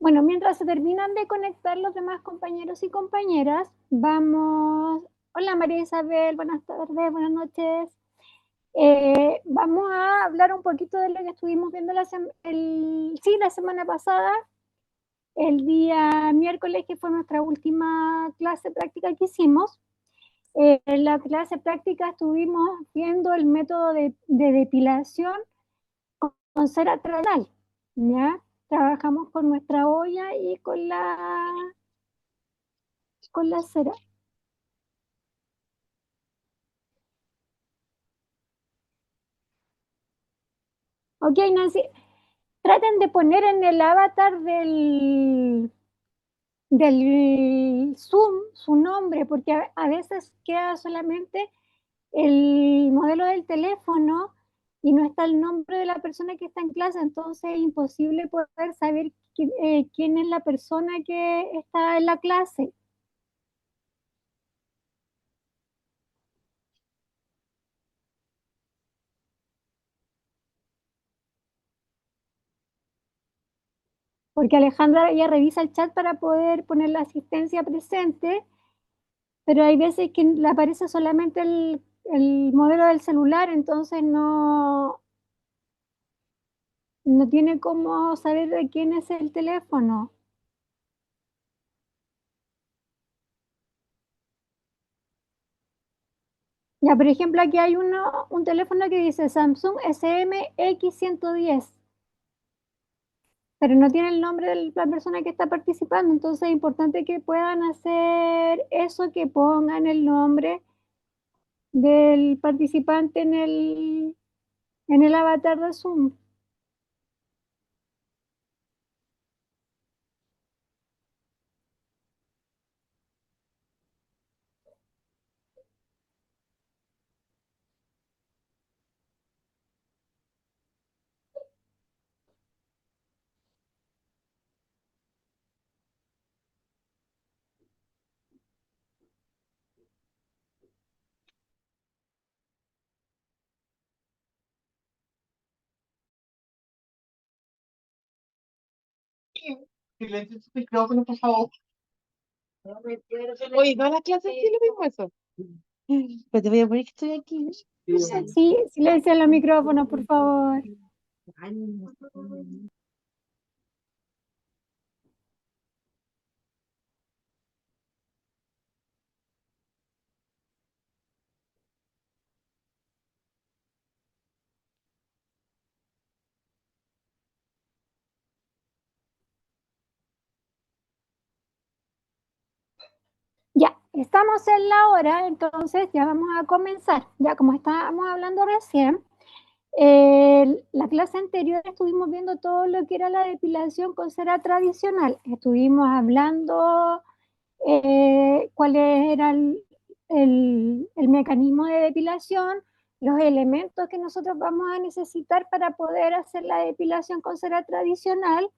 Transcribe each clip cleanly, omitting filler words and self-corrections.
Bueno, mientras se terminan de conectar los demás compañeros y compañeras, vamos. Hola María Isabel, buenas tardes, buenas noches. Vamos a hablar un poquito de lo que estuvimos viendo la semana pasada, el día miércoles, que fue nuestra última clase práctica que hicimos. En la clase práctica estuvimos viendo el método de depilación con cera tradicional, ¿ya? Trabajamos con nuestra olla y con la cera. Ok, Nancy, traten de poner en el avatar del Zoom su nombre, porque a veces queda solamente el modelo del teléfono y no está el nombre de la persona que está en clase, entonces es imposible poder saber quién es la persona que está en la clase. Porque Alejandra ya revisa el chat para poder poner la asistencia presente, pero hay veces que le aparece solamente el modelo del celular, entonces no tiene cómo saber de quién es el teléfono. Ya, por ejemplo, aquí hay un teléfono que dice Samsung SMX110, pero no tiene el nombre de la persona que está participando, entonces es importante que puedan hacer eso, que pongan el nombre del participante en el avatar de Zoom. Silencio su micrófono, por favor. Oye, todas las clases sí lo mismo eso. Pero te voy a poner que estoy aquí. Sí, silencia los micrófonos, por favor. Ya, estamos en la hora, entonces ya vamos a comenzar. Ya como estábamos hablando recién, la clase anterior estuvimos viendo todo lo que era la depilación con cera tradicional. Estuvimos hablando cuáles eran el mecanismo de depilación, los elementos que nosotros vamos a necesitar para poder hacer la depilación con cera tradicional,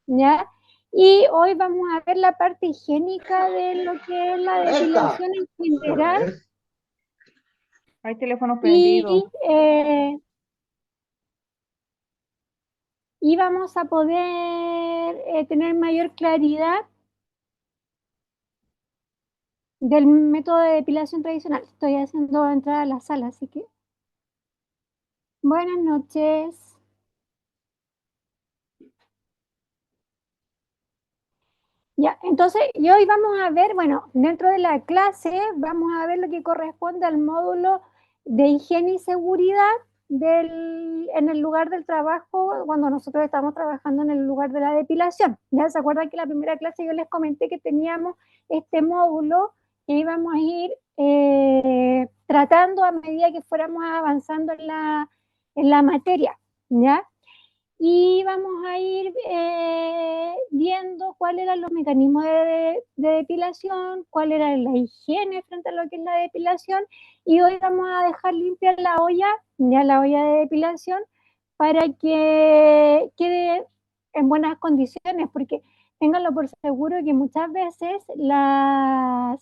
¿ya? Y hoy vamos a ver la parte higiénica de lo que es la depilación en general Hay teléfono prendido. y vamos a poder tener mayor claridad del método de depilación tradicional. Estoy haciendo entrar a la sala, así que buenas noches. Ya, entonces, y hoy vamos a ver, bueno, dentro de la clase vamos a ver lo que corresponde al módulo de higiene y seguridad en el lugar del trabajo cuando nosotros estamos trabajando en el lugar de la depilación. ¿Ya se acuerdan que en la primera clase yo les comenté que teníamos este módulo que íbamos a ir tratando a medida que fuéramos avanzando en la materia, ¿ya? Y vamos a ir viendo cuáles eran los mecanismos de depilación, cuál era la higiene frente a lo que es la depilación, y hoy vamos a dejar limpia la olla, ya la olla de depilación, para que quede en buenas condiciones, porque ténganlo por seguro que muchas veces las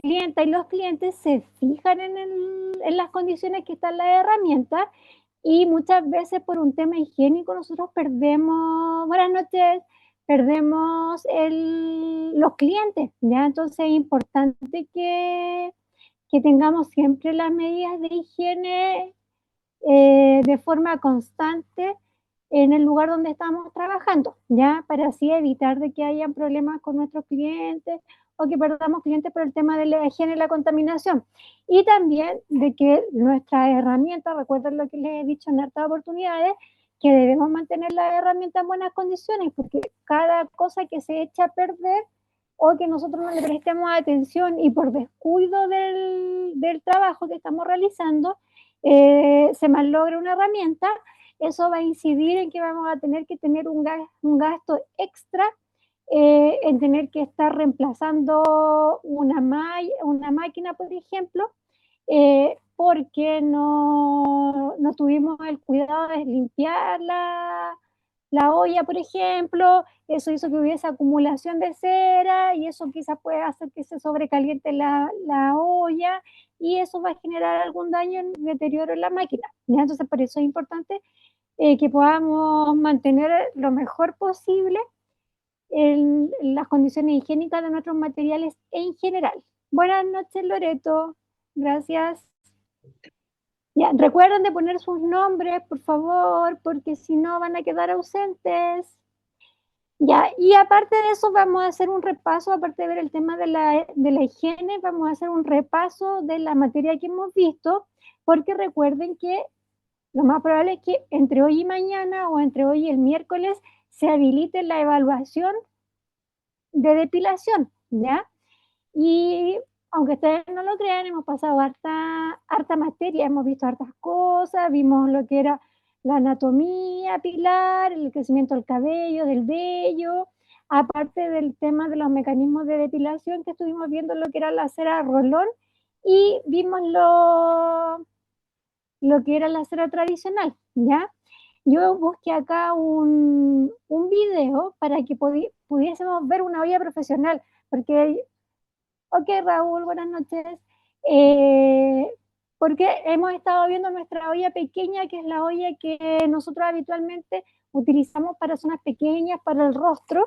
clientas y los clientes se fijan en las condiciones que están las herramientas y muchas veces por un tema higiénico nosotros perdemos, buenas noches, perdemos los clientes, ¿ya? Entonces es importante que tengamos siempre las medidas de higiene de forma constante en el lugar donde estamos trabajando, ¿ya? Para así evitar de que hayan problemas con nuestros clientes o que perdamos clientes por el tema de la higiene y la contaminación. Y también de que nuestras herramientas, recuerden lo que les he dicho en hartas oportunidades, que debemos mantener las herramientas en buenas condiciones, porque cada cosa que se echa a perder o que nosotros no le prestemos atención y por descuido del trabajo que estamos realizando, se malogra una herramienta, eso va a incidir en que vamos a tener que tener un gasto extra en tener que estar reemplazando una máquina, por ejemplo, porque no tuvimos el cuidado de limpiar la olla, por ejemplo, eso hizo que hubiese acumulación de cera y eso quizás puede hacer que se sobrecaliente la olla y eso va a generar algún daño, deterioro en la máquina. ¿Ya? Entonces, por eso es importante que podamos mantener lo mejor posible las condiciones higiénicas de nuestros materiales en general. Buenas noches, Loreto. Gracias. Ya, recuerden de poner sus nombres, por favor, porque si no van a quedar ausentes. Ya, y aparte de eso vamos a hacer un repaso, aparte de ver el tema de la higiene, vamos a hacer un repaso de la materia que hemos visto, porque recuerden que lo más probable es que entre hoy y mañana o entre hoy y el miércoles se habilite la evaluación de depilación, ¿ya? Y aunque ustedes no lo crean, hemos pasado harta materia, hemos visto hartas cosas, vimos lo que era la anatomía pilar, el crecimiento del cabello, del vello, aparte del tema de los mecanismos de depilación que estuvimos viendo lo que era la cera rolón y vimos lo que era la cera tradicional, ¿ya? Yo busqué acá un video para que pudiésemos ver una olla profesional, porque ok, Raúl, buenas noches. Eh, Porque hemos estado viendo nuestra olla pequeña, que es la olla que nosotros habitualmente utilizamos para zonas pequeñas, para el rostro,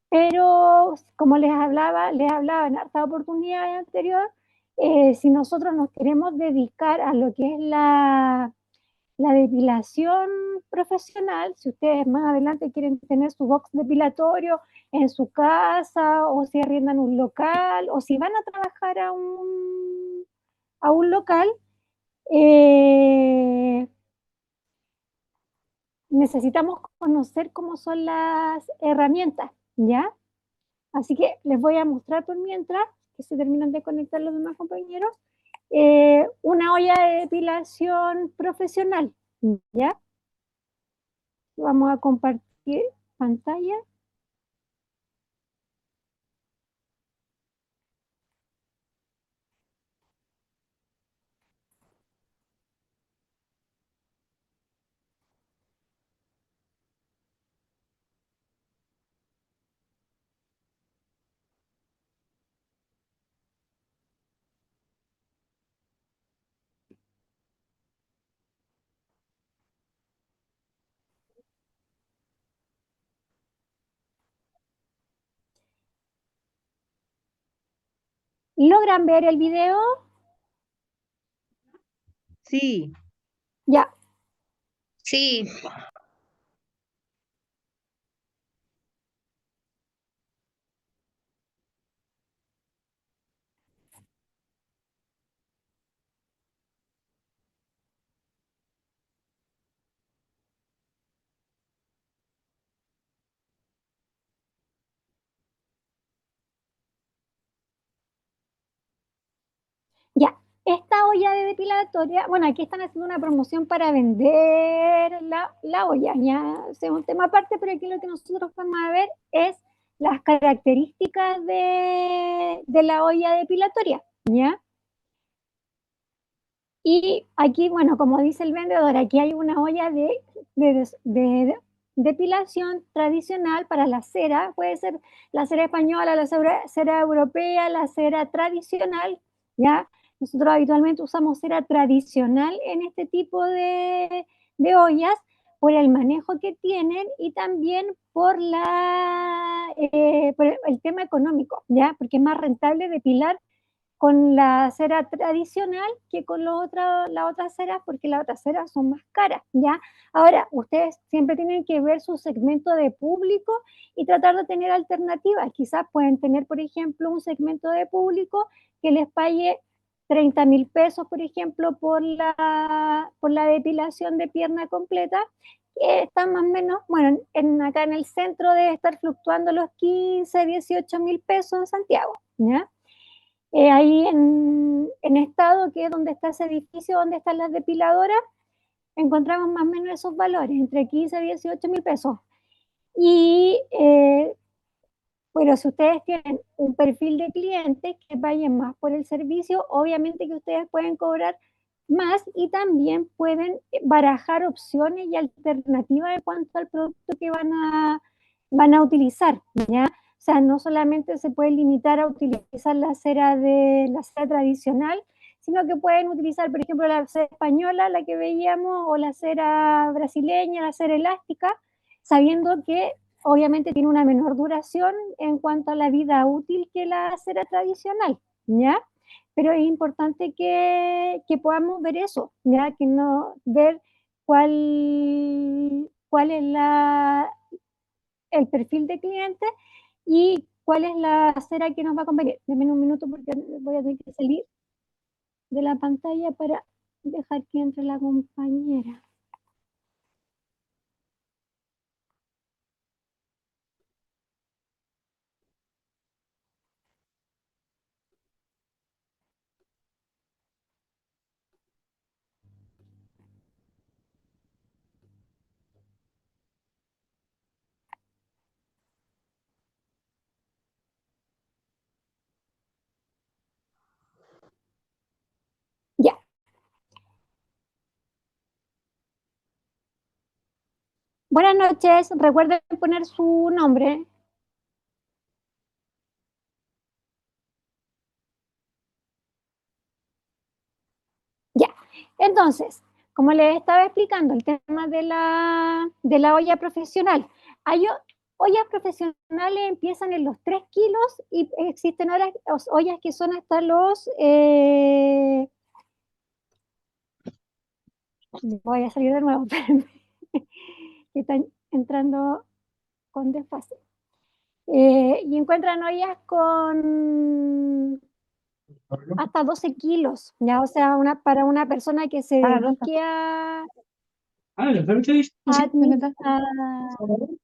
pero como les hablaba en harta oportunidad anterior, si nosotros nos queremos dedicar a lo que es la depilación profesional, si ustedes más adelante quieren tener su box depilatorio en su casa o si arriendan un local o si van a trabajar a un local, eh, necesitamos conocer cómo son las herramientas, ¿ya? Así que les voy a mostrar por mientras que se terminan de conectar los demás compañeros, una olla de depilación profesional, ¿ya? Vamos a compartir pantalla. ¿Logran ver el video? Sí, Ya. Sí, Ya, esta olla de depilatoria, bueno, aquí están haciendo una promoción para vender la olla, ya es un tema aparte, pero aquí lo que nosotros vamos a ver es las características de la olla depilatoria, ¿ya? Y aquí, bueno, como dice el vendedor, aquí hay una olla de depilación tradicional para la cera, puede ser la cera española, la cera europea, la cera tradicional, ¿ya? Nosotros habitualmente usamos cera tradicional en este tipo de ollas por el manejo que tienen y también por el tema económico, ¿ya? Porque es más rentable depilar con la cera tradicional que con las otras ceras, porque las otras ceras son más caras, ¿ya? Ahora, ustedes siempre tienen que ver su segmento de público y tratar de tener alternativas. Quizás pueden tener, por ejemplo, un segmento de público que les pague 30.000 pesos, por ejemplo, por la depilación de pierna completa, que está más o menos, bueno, acá en el centro debe estar fluctuando los 15, 18.000 pesos en Santiago, ¿ya? Ahí en Estado, que es donde está ese edificio, donde están las depiladoras, encontramos más o menos esos valores, entre 15 y 18.000 pesos. Y, pero si ustedes tienen un perfil de clientes que vayan más por el servicio, obviamente que ustedes pueden cobrar más y también pueden barajar opciones y alternativas en cuanto al producto que van a utilizar, ¿ya? O sea, no solamente se puede limitar a utilizar la cera tradicional, sino que pueden utilizar, por ejemplo, la cera española, la que veíamos, o la cera brasileña, la cera elástica, sabiendo que obviamente tiene una menor duración en cuanto a la vida útil que la cera tradicional, ¿ya? Pero es importante que podamos ver eso, ¿ya? Que no ver cuál es el perfil de cliente y cuál es la cera que nos va a convenir. Denme un minuto porque voy a tener que salir de la pantalla para dejar que entre la compañera. Ya. Buenas noches, recuerden poner su nombre. Ya, entonces, como les estaba explicando, el tema de la olla profesional. Hay ollas profesionales empiezan en los 3 kilos y existen ollas que son hasta voy a salir de nuevo, que están entrando con desfase. Y encuentran ollas con hasta 12 kilos, ya, o sea, para una persona que se dedique a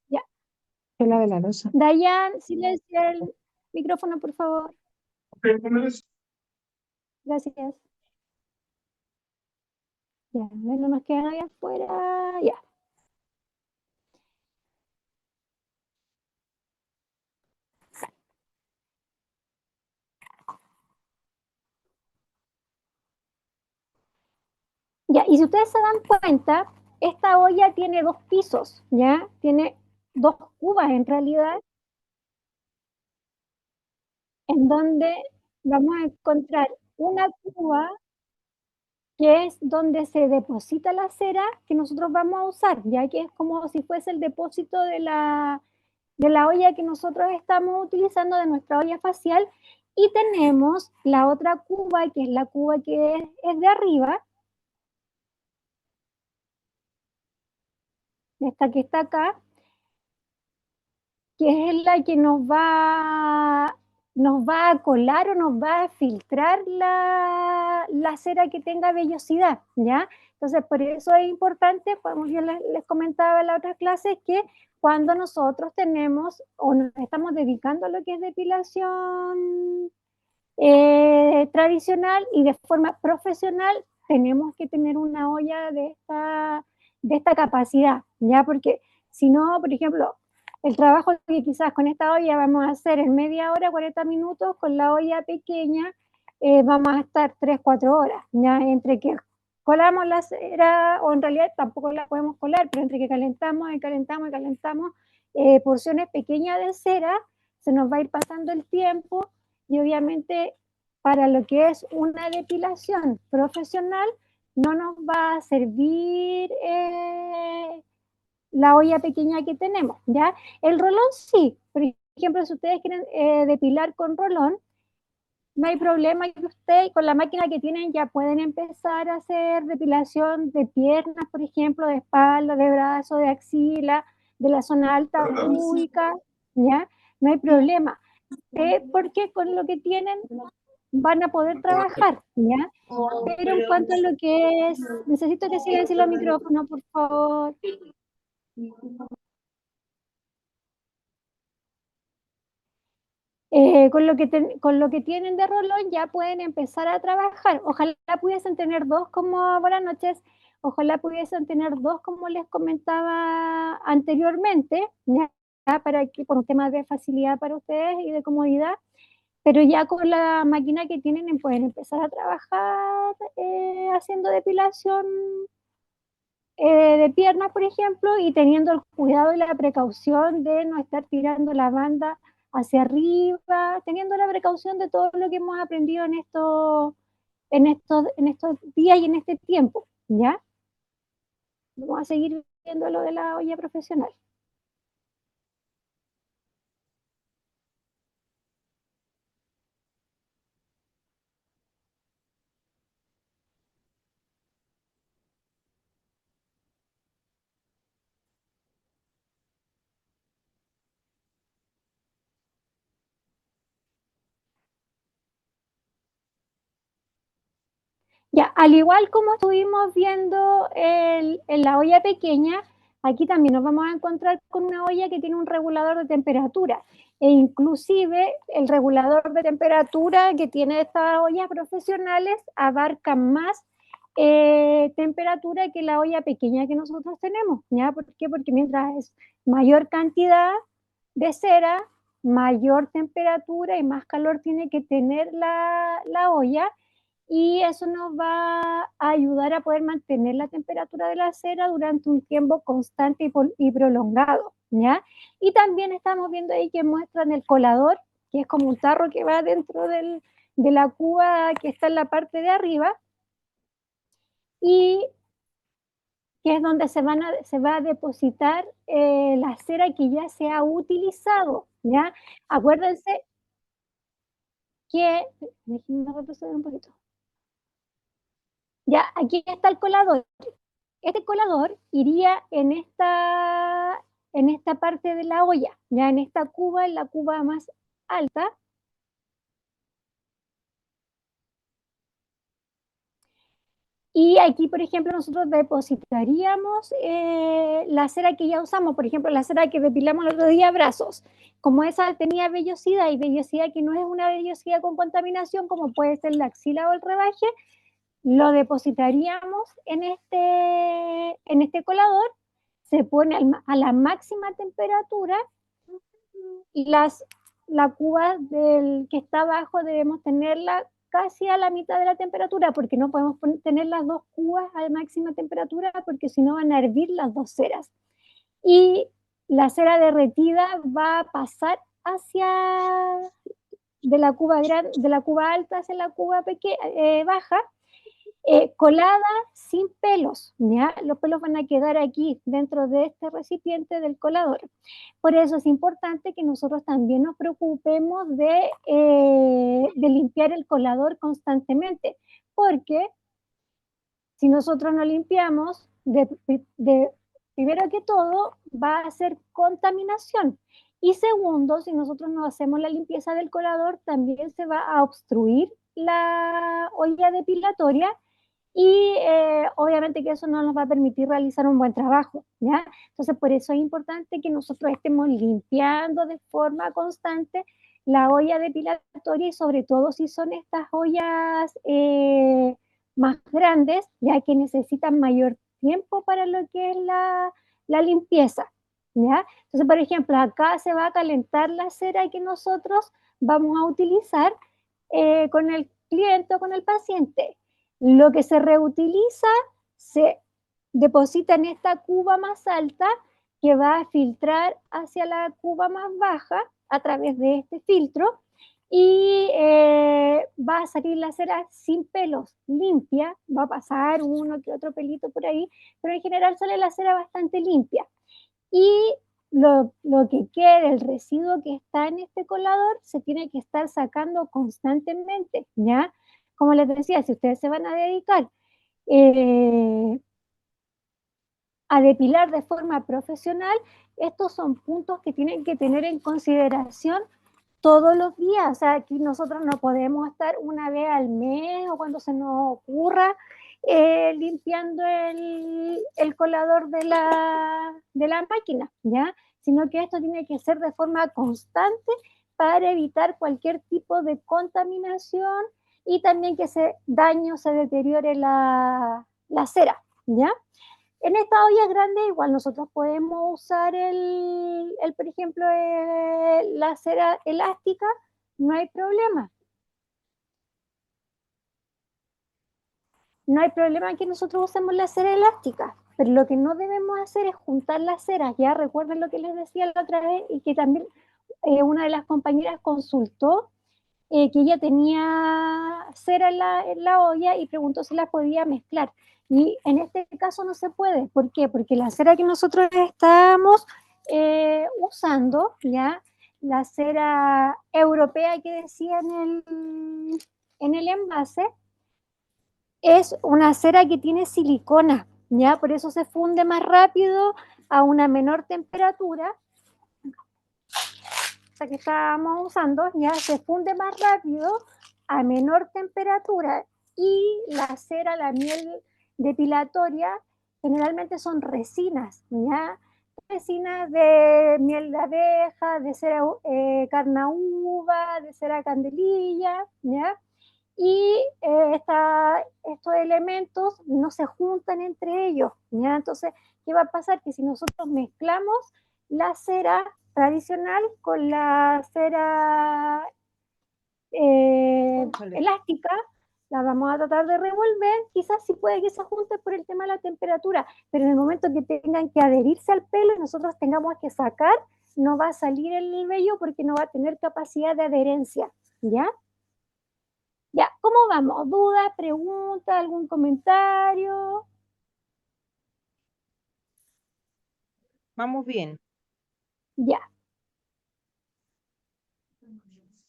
ya. La de la rosa. Dayan, silencia el micrófono, por favor. Gracias. Ya, no nos queda nadie afuera. Ya. Ya, y si ustedes se dan cuenta, esta olla tiene 2 pisos, ¿ya? Tiene 2 cubas en realidad, en donde vamos a encontrar una cuba que es donde se deposita la cera que nosotros vamos a usar, ya que es como si fuese el depósito de la olla que nosotros estamos utilizando, de nuestra olla facial, y tenemos la otra cuba, que es la cuba que es de arriba, esta que está acá, que es la que nos va a colar o nos va a filtrar la cera que tenga vellosidad, ¿ya? Entonces, por eso es importante, como yo les comentaba en la otra clase, que cuando nosotros tenemos o nos estamos dedicando a lo que es depilación tradicional y de forma profesional, tenemos que tener una olla de esta capacidad, ¿ya? Porque si no, por ejemplo, el trabajo que quizás con esta olla vamos a hacer en media hora, 40 minutos, con la olla pequeña vamos a estar 3, 4 horas, ¿ya? Entre que colamos la cera, o en realidad tampoco la podemos colar, pero entre que calentamos y calentamos y calentamos porciones pequeñas de cera, se nos va a ir pasando el tiempo y obviamente para lo que es una depilación profesional, no nos va a servir la olla pequeña que tenemos, ¿ya? El rolón sí, por ejemplo, si ustedes quieren depilar con rolón, no hay problema que ustedes con la máquina que tienen ya pueden empezar a hacer depilación de piernas, por ejemplo, de espalda, de brazo, de axila, de la zona alta pública, ¿ya? No hay problema, porque con lo que tienen van a poder trabajar, ¿ya? Pero en cuanto a lo que es, necesito que silencien los micrófonos, por favor. Con lo que tienen de rolón ya pueden empezar a trabajar. Ojalá pudiesen tener dos como, buenas noches, ojalá pudiesen tener dos como les comentaba anteriormente, ¿ya? Para que, por un tema de facilidad para ustedes y de comodidad, pero ya con la máquina que tienen pueden empezar a trabajar haciendo depilación de piernas, por ejemplo, y teniendo el cuidado y la precaución de no estar tirando la banda hacia arriba, teniendo la precaución de todo lo que hemos aprendido en estos días y en este tiempo, ¿ya? Vamos a seguir viendo lo de la olla profesional. Ya, al igual como estuvimos viendo en la olla pequeña, aquí también nos vamos a encontrar con una olla que tiene un regulador de temperatura. E inclusive el regulador de temperatura que tiene estas ollas profesionales abarca más temperatura que la olla pequeña que nosotros tenemos. ¿Ya? ¿Por qué? Porque mientras es mayor cantidad de cera, mayor temperatura y más calor tiene que tener la olla, y eso nos va a ayudar a poder mantener la temperatura de la cera durante un tiempo constante y prolongado, ¿ya? Y también estamos viendo ahí que muestran el colador, que es como un tarro que va dentro de la cuba que está en la parte de arriba, y que es donde se va a depositar la cera que ya se ha utilizado, ¿ya? Acuérdense que, déjenme retroceder un poquito. Ya, aquí está el colador. Este colador iría en esta parte de la olla, ya en esta cuba, en la cuba más alta. Y aquí, por ejemplo, nosotros depositaríamos la cera que ya usamos, por ejemplo, la cera que depilamos el otro día, brazos. Como esa tenía vellosidad y vellosidad que no es una vellosidad con contaminación, como puede ser la axila o el rebaje, lo depositaríamos en este colador, se pone a la máxima temperatura y la cuba que está abajo debemos tenerla casi a la mitad de la temperatura, porque no podemos tener las dos cubas a máxima temperatura, porque si no van a hervir las dos ceras. Y la cera derretida va a pasar de la cuba alta hacia la cuba baja, colada sin pelos, ¿ya? Los pelos van a quedar aquí dentro de este recipiente del colador. Por eso es importante que nosotros también nos preocupemos de limpiar el colador constantemente, porque si nosotros no limpiamos, primero que todo va a ser contaminación. Y segundo, si nosotros no hacemos la limpieza del colador, también se va a obstruir la olla depilatoria y obviamente que eso no nos va a permitir realizar un buen trabajo, ¿ya? Entonces, por eso es importante que nosotros estemos limpiando de forma constante la olla depilatoria y sobre todo si son estas ollas más grandes, ya que necesitan mayor tiempo para lo que es la limpieza, ¿ya? Entonces, por ejemplo, acá se va a calentar la cera que nosotros vamos a utilizar con el cliente o con el paciente. Lo que se reutiliza se deposita en esta cuba más alta que va a filtrar hacia la cuba más baja a través de este filtro y va a salir la cera sin pelos, limpia, va a pasar uno que otro pelito por ahí, pero en general sale la cera bastante limpia. Y lo que quede, el residuo que está en este colador, se tiene que estar sacando constantemente, ¿ya? Como les decía, si ustedes se van a dedicar eh, a depilar de forma profesional, estos son puntos que tienen que tener en consideración todos los días. O sea, aquí nosotros no podemos estar una vez al mes o cuando se nos ocurra limpiando el colador de la máquina, ¿ya? Sino que esto tiene que ser de forma constante para evitar cualquier tipo de contaminación y también que ese daño se deteriore la cera, ¿ya? En estas ollas grandes igual nosotros podemos usar por ejemplo, la cera elástica, no hay problema. No hay problema en que nosotros usemos la cera elástica, pero lo que no debemos hacer es juntar las ceras. Ya recuerden lo que les decía la otra vez y que también una de las compañeras consultó que ella tenía cera en la olla y preguntó si la podía mezclar. Y en este caso no se puede. ¿Por qué? Porque la cera que nosotros estábamos usando, ¿ya? La cera europea que decía en el envase, es una cera que tiene silicona, ¿ya? Por eso se funde más rápido a una menor temperatura. Esta que estábamos usando ya se funde más rápido a menor temperatura y la cera, la miel depilatoria, generalmente son resinas, ¿ya? Resinas de miel de abeja, de cera carnaúba, de cera candelilla, ¿ya? Y estos elementos no se juntan entre ellos, ¿ya? Entonces, ¿qué va a pasar? Que si nosotros mezclamos la cera tradicional con la cera elástica, la vamos a tratar de revolver, quizás sí puede que se junte por el tema de la temperatura, pero en el momento que tengan que adherirse al pelo y nosotros tengamos que sacar, no va a salir el vello porque no va a tener capacidad de adherencia, ¿ya? Ya, ¿cómo vamos? ¿Duda, pregunta, algún comentario? Vamos bien. Ya,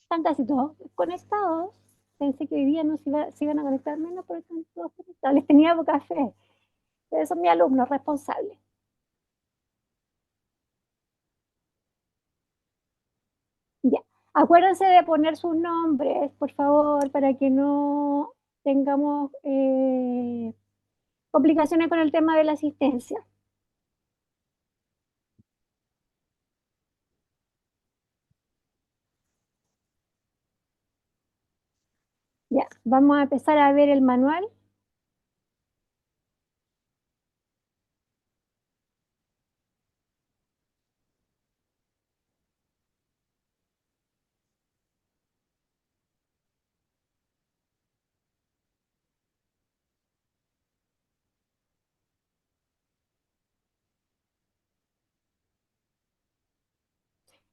están casi todos conectados. Pensé que hoy día no se iban a conectar menos, pero están todos conectados. Les tenía poca fe. Ustedes son mis alumnos responsables. Ya, acuérdense de poner sus nombres, por favor, para que no tengamos complicaciones con el tema de la asistencia. Ya, vamos a empezar a ver el manual.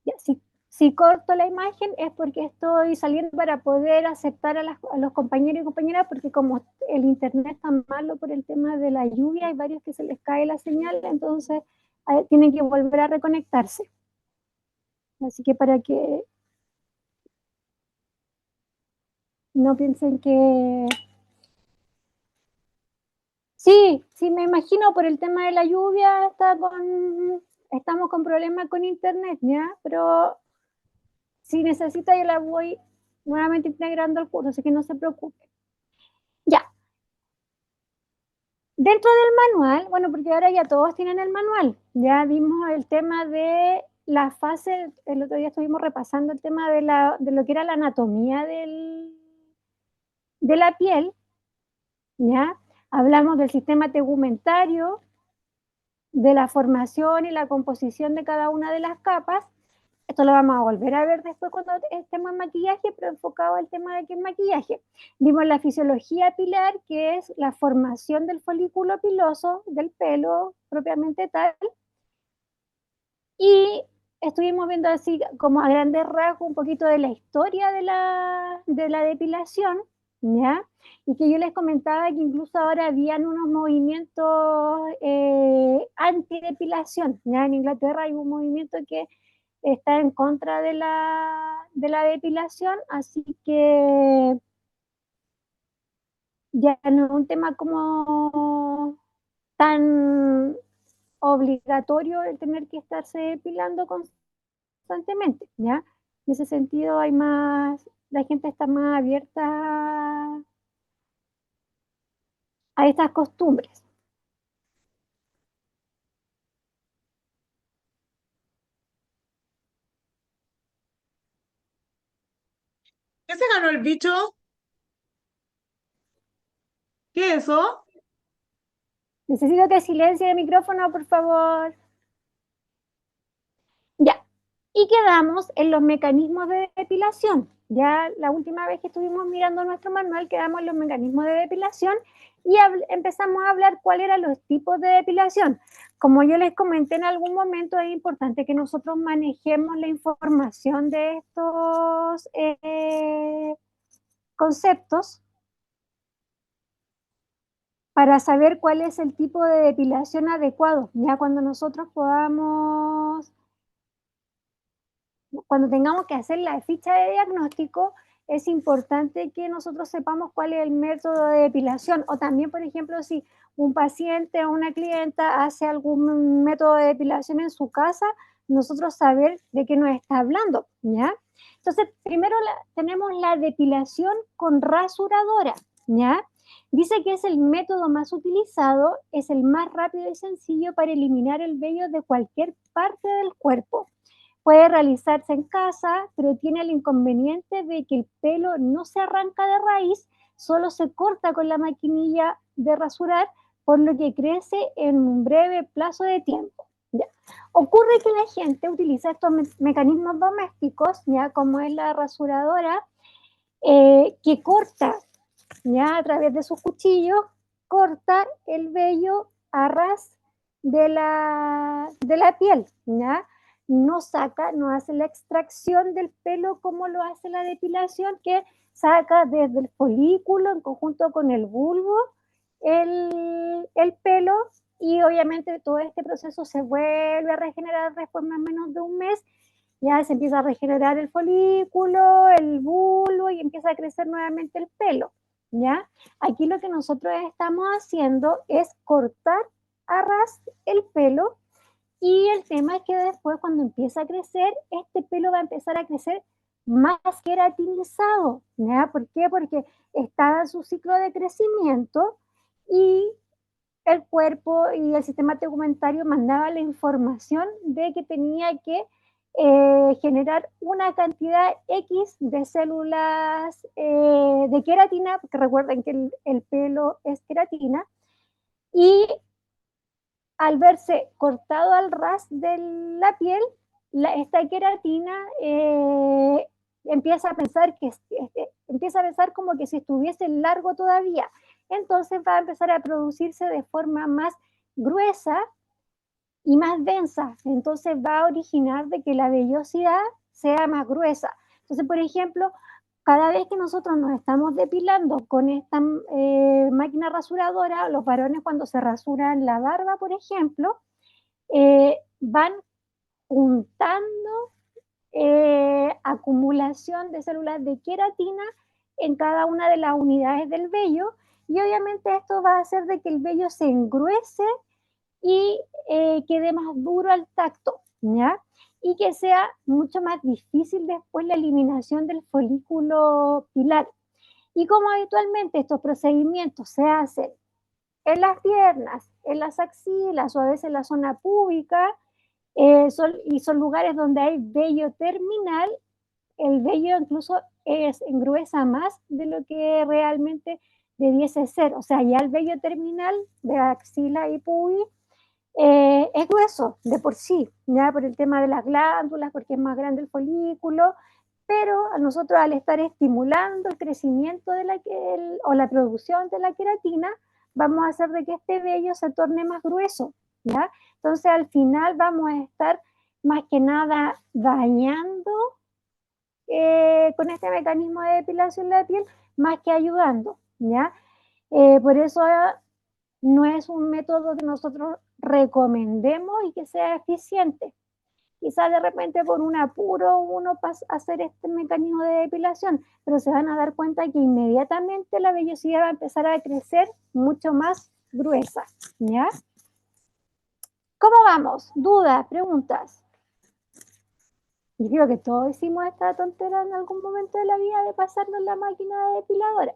Ya, si corto la imagen es porque estoy saliendo para poder aceptar a los compañeros y compañeras, porque como el internet está malo por el tema de la lluvia, hay varios que se les cae la señal, entonces tienen que volver a reconectarse. Así que para que no piensen que... Sí, sí, me imagino por el tema de la lluvia estamos con problemas con internet, ¿ya? Pero si necesita yo la voy nuevamente integrando al curso, así que no se preocupe. Ya, dentro del manual, bueno, porque ahora ya todos tienen el manual, ya vimos el tema de la fase, el otro día estuvimos repasando el tema de lo que era la anatomía de la piel, ya hablamos del sistema tegumentario, de la formación y la composición de cada una de las capas. Esto lo vamos a volver a ver después cuando estemos en maquillaje, pero enfocado al tema de qué es maquillaje. Vimos la fisiología pilar, que es la formación del folículo piloso del pelo propiamente tal. Y estuvimos viendo así como a grandes rasgos un poquito de la historia de la depilación, ¿ya? Y que yo les comentaba que incluso ahora habían unos movimientos antidepilación, ¿ya? En Inglaterra hay un movimiento que está en contra de la depilación, así que ya no es un tema como tan obligatorio el tener que estarse depilando constantemente, ¿ya? En ese sentido hay más, la gente está más abierta a estas costumbres. ¿Qué se ganó el bicho? ¿Qué es eso? Necesito que silencie el micrófono, por favor. Ya. Y quedamos en los mecanismos de depilación. Ya la última vez que estuvimos mirando nuestro manual, quedamos en los mecanismos de depilación y empezamos a hablar cuáles eran los tipos de depilación. Como yo les comenté en algún momento, es importante que nosotros manejemos la información de estos conceptos para saber cuál es el tipo de depilación adecuado. Ya cuando nosotros podamos cuando tengamos que hacer la ficha de diagnóstico, es importante que nosotros sepamos cuál es el método de depilación. O también, por ejemplo, si un paciente o una clienta hace algún método de depilación en su casa, nosotros saber de qué nos está hablando, ¿ya? Entonces, primero tenemos la depilación con rasuradora, ¿ya? Dice que es el método más utilizado, es el más rápido y sencillo para eliminar el vello de cualquier parte del cuerpo. Puede realizarse en casa, pero tiene el inconveniente de que el pelo no se arranca de raíz, solo se corta con la maquinilla de rasurar, por lo que crece en un breve plazo de tiempo. Ya. Ocurre que la gente utiliza estos mecanismos domésticos, ya como es la rasuradora, que corta, ya a través de sus cuchillos, corta el vello a ras de la piel, ¿ya? No saca, no hace la extracción del pelo como lo hace la depilación, que saca desde el folículo en conjunto con el bulbo el pelo, y obviamente todo este proceso se vuelve a regenerar después más o menos de un mes. Ya se empieza a regenerar el folículo, el bulbo y empieza a crecer nuevamente el pelo, ¿ya? Aquí lo que nosotros estamos haciendo es cortar a ras el pelo, y el tema es que después cuando empieza a crecer, este pelo va a empezar a crecer más queratinizado, ¿ya? ¿Por qué? Porque está en su ciclo de crecimiento y el cuerpo y el sistema tegumentario mandaba la información de que tenía que generar una cantidad X de células de queratina, porque recuerden que el pelo es queratina, y al verse cortado al ras de la piel, esta queratina empieza a pensar empieza a pensar como que si estuviese largo todavía. Entonces va a empezar a producirse de forma más gruesa y más densa. Entonces va a originar de que la vellosidad sea más gruesa. Entonces, por ejemplo, cada vez que nosotros nos estamos depilando con esta máquina rasuradora, los varones cuando se rasuran la barba, por ejemplo, van juntando acumulación de células de queratina en cada una de las unidades del vello, y obviamente esto va a hacer de que el vello se engruese y quede más duro al tacto, ¿ya? Y que sea mucho más difícil después la eliminación del folículo pilar. Y como habitualmente estos procedimientos se hacen en las piernas, en las axilas o a veces en la zona púbica, son lugares donde hay vello terminal, el vello incluso engruesa más de lo que realmente debiese ser. O sea, ya el vello terminal de axila y pubis es grueso de por sí, ya por el tema de las glándulas, porque es más grande el folículo, pero a nosotros al estar estimulando el crecimiento de o la producción de la queratina, vamos a hacer de que este vello se torne más grueso, ¿ya? Entonces al final vamos a estar más que nada dañando con este mecanismo de depilación la piel, más que ayudando, ¿ya? Por eso no es un método que nosotros recomendemos y que sea eficiente. Quizás de repente por un apuro uno pasa a hacer este mecanismo de depilación, pero se van a dar cuenta que inmediatamente la vellosidad va a empezar a crecer mucho más gruesa, ¿ya? ¿Cómo vamos? ¿Dudas? ¿Preguntas? Yo creo que todos hicimos esta tontera en algún momento de la vida de pasarnos la máquina de depiladora,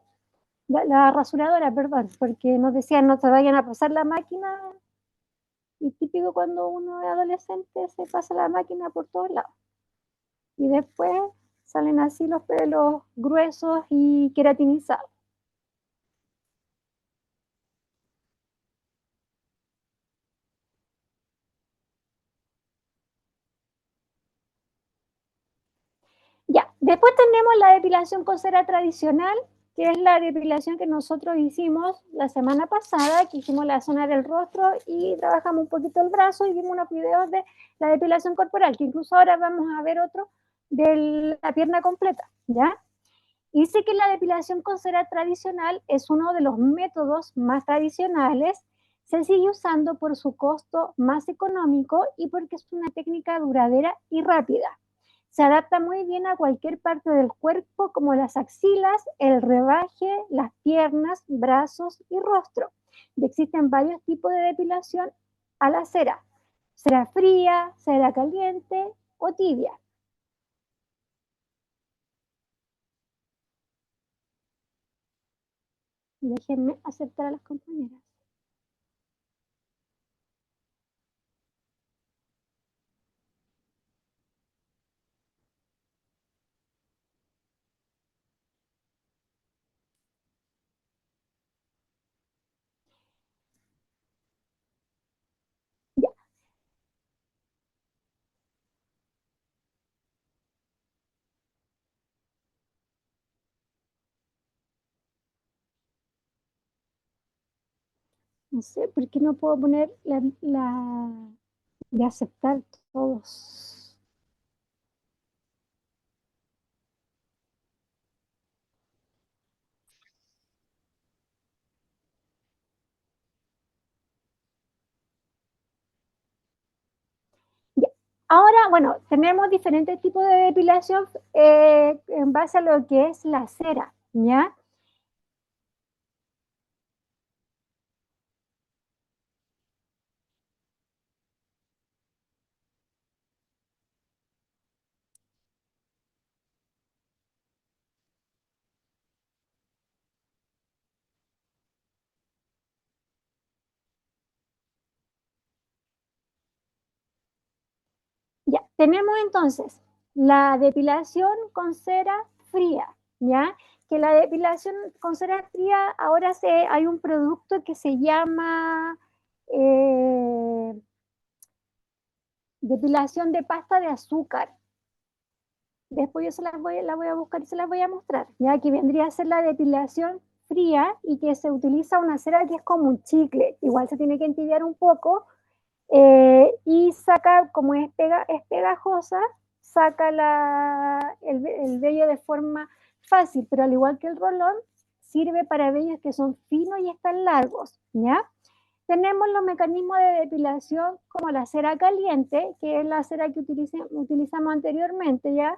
la rasuradora, perdón, porque nos decían no se vayan a pasar la máquina. Y típico cuando uno es adolescente se pasa la máquina por todos lados. Y después salen así los pelos gruesos y queratinizados. Ya, después tenemos la depilación con cera tradicional, que es la depilación que nosotros hicimos la semana pasada, que hicimos la zona del rostro y trabajamos un poquito el brazo y vimos unos videos de la depilación corporal, que incluso ahora vamos a ver otro de la pierna completa, ¿ya? Y dice que la depilación con cera tradicional es uno de los métodos más tradicionales, se sigue usando por su costo más económico y porque es una técnica duradera y rápida. Se adapta muy bien a cualquier parte del cuerpo como las axilas, el rebaje, las piernas, brazos y rostro. Y existen varios tipos de depilación a la cera. Cera fría, cera caliente o tibia. Déjenme aceptar a las compañeras. Ya. No sé, ¿por qué no puedo poner de aceptar todos? Ya. Ahora, bueno, tenemos diferentes tipos de depilación en base a lo que es la cera, ¿ya? Ya, tenemos entonces la depilación con cera fría, ¿ya? Que la depilación con cera fría, ahora hay un producto que se llama depilación de pasta de azúcar. Después yo la voy a buscar y se las voy a mostrar, ya que vendría a ser la depilación fría y que se utiliza una cera que es como un chicle, igual se tiene que entibiar un poco y saca, como es pegajosa, saca el vello de forma fácil, pero al igual que el rolón, sirve para vellos que son finos y están largos, ¿ya? Tenemos los mecanismos de depilación como la cera caliente, que es la cera que utilizamos anteriormente, ¿ya?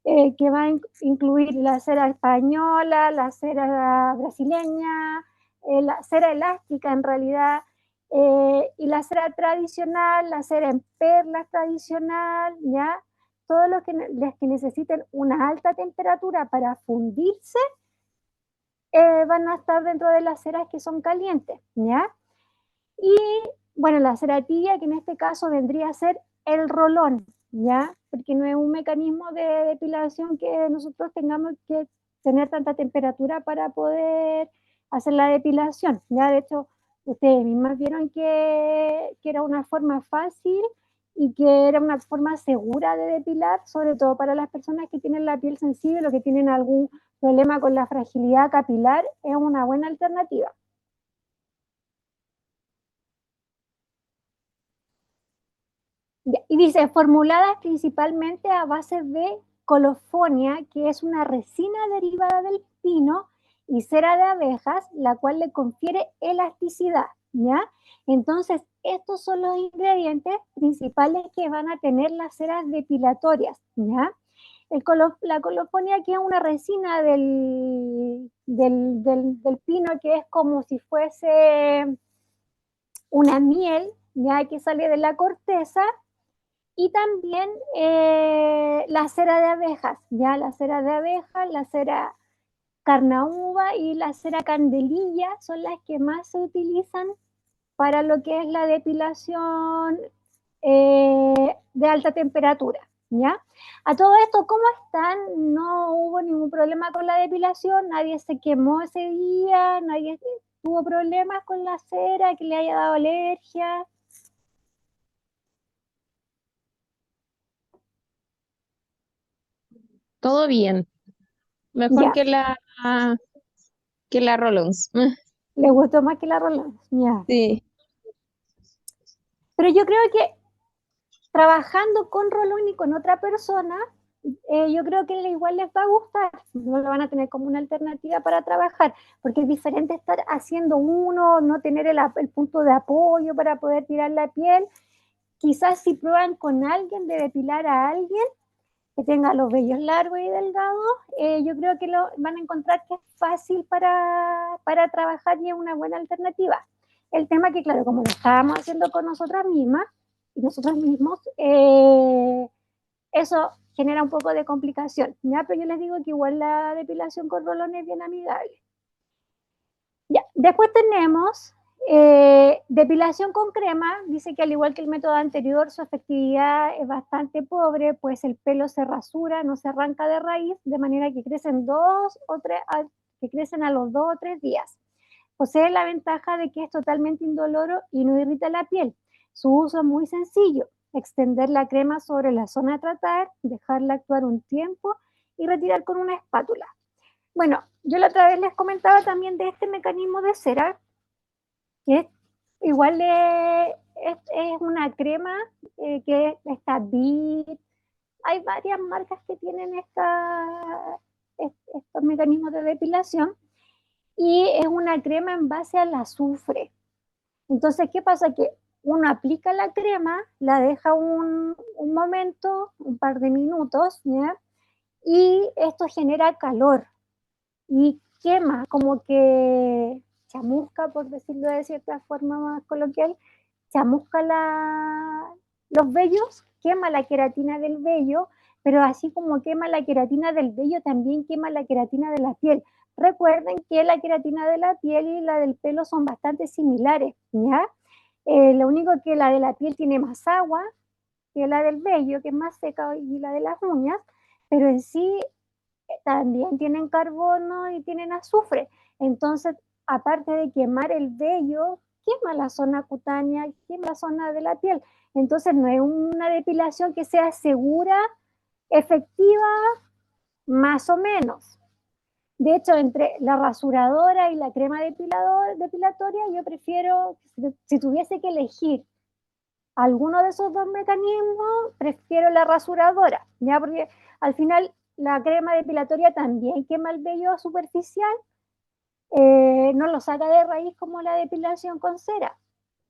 Que va a incluir la cera española, la cera brasileña, la cera elástica en realidad, y la cera tradicional, la cera en perlas tradicional, ¿ya? Todos los que necesiten una alta temperatura para fundirse van a estar dentro de las ceras que son calientes, ¿ya? Y bueno, la cera tibia, que en este caso vendría a ser el rolón, ¿ya? Porque no es un mecanismo de depilación que nosotros tengamos que tener tanta temperatura para poder hacer la depilación, ¿ya? De hecho, ustedes mismas vieron que era una forma fácil y que era una forma segura de depilar, sobre todo para las personas que tienen la piel sensible o que tienen algún problema con la fragilidad capilar, es una buena alternativa. Ya, y dice, formuladas principalmente a base de colofonia, que es una resina derivada del pino, y cera de abejas, la cual le confiere elasticidad, ¿ya? Entonces, estos son los ingredientes principales que van a tener las ceras depilatorias, ¿ya? La colofonia, que es una resina del pino, que es como si fuese una miel, ya que sale de la corteza, y también la cera de abejas, ya la cera de abejas, la cera carnaúba y la cera candelilla son las que más se utilizan para lo que es la depilación de alta temperatura, ¿ya? A todo esto, ¿cómo están? No hubo ningún problema con la depilación, nadie se quemó ese día, nadie tuvo problemas con la cera, que le haya dado alergia. Todo bien. Mejor Ya, que la Rollins. le gustó más que la Roland, ya. Sí. Pero yo creo que trabajando con Rolón y con otra persona, yo creo que igual les va a gustar, no lo van a tener como una alternativa para trabajar, porque es diferente estar haciendo uno, no tener el punto de apoyo para poder tirar la piel. Quizás si prueban con alguien de depilar a alguien que tenga los vellos largos y delgados, yo creo que lo van a encontrar que es fácil para trabajar y es una buena alternativa. El tema que, claro, como lo estábamos haciendo con nosotras mismas y nosotros mismos, eso genera un poco de complicación, ¿ya? Pero yo les digo que igual la depilación con rolón es bien amigable. Ya. Después tenemos depilación con crema. Dice que al igual que el método anterior, su efectividad es bastante pobre, pues el pelo se rasura, no se arranca de raíz, de manera que crecen que crecen a los 2 o 3 días. Posee la ventaja de que es totalmente indoloro y no irrita la piel. Su uso es muy sencillo: extender la crema sobre la zona a tratar, dejarla actuar un tiempo y retirar con una espátula. Bueno, yo la otra vez les comentaba también de este mecanismo de cera, que es igual es una crema que está BIT. Hay varias marcas que tienen estos mecanismos de depilación, y es una crema en base al azufre. Entonces, ¿qué pasa? Que uno aplica la crema, la deja un momento, un par de minutos, ¿ya? Y esto genera calor y quema, como que chamusca, por decirlo de cierta forma más coloquial, chamusca los vellos, quema la queratina del vello, pero así como quema la queratina del vello, también quema la queratina de la piel. Recuerden que la queratina de la piel y la del pelo son bastante similares, ¿ya? Lo único que la de la piel tiene más agua que la del vello, que es más seca, y la de las uñas, pero en sí también tienen carbono y tienen azufre. Entonces, aparte de quemar el vello, quema la zona cutánea, quema la zona de la piel. Entonces, no es una depilación que sea segura, efectiva, más o menos. De hecho, entre la rasuradora y la crema depilatoria, yo prefiero, si tuviese que elegir alguno de esos dos mecanismos, prefiero la rasuradora, ¿ya? Porque al final la crema depilatoria también quema el vello superficial, no lo saca de raíz como la depilación con cera.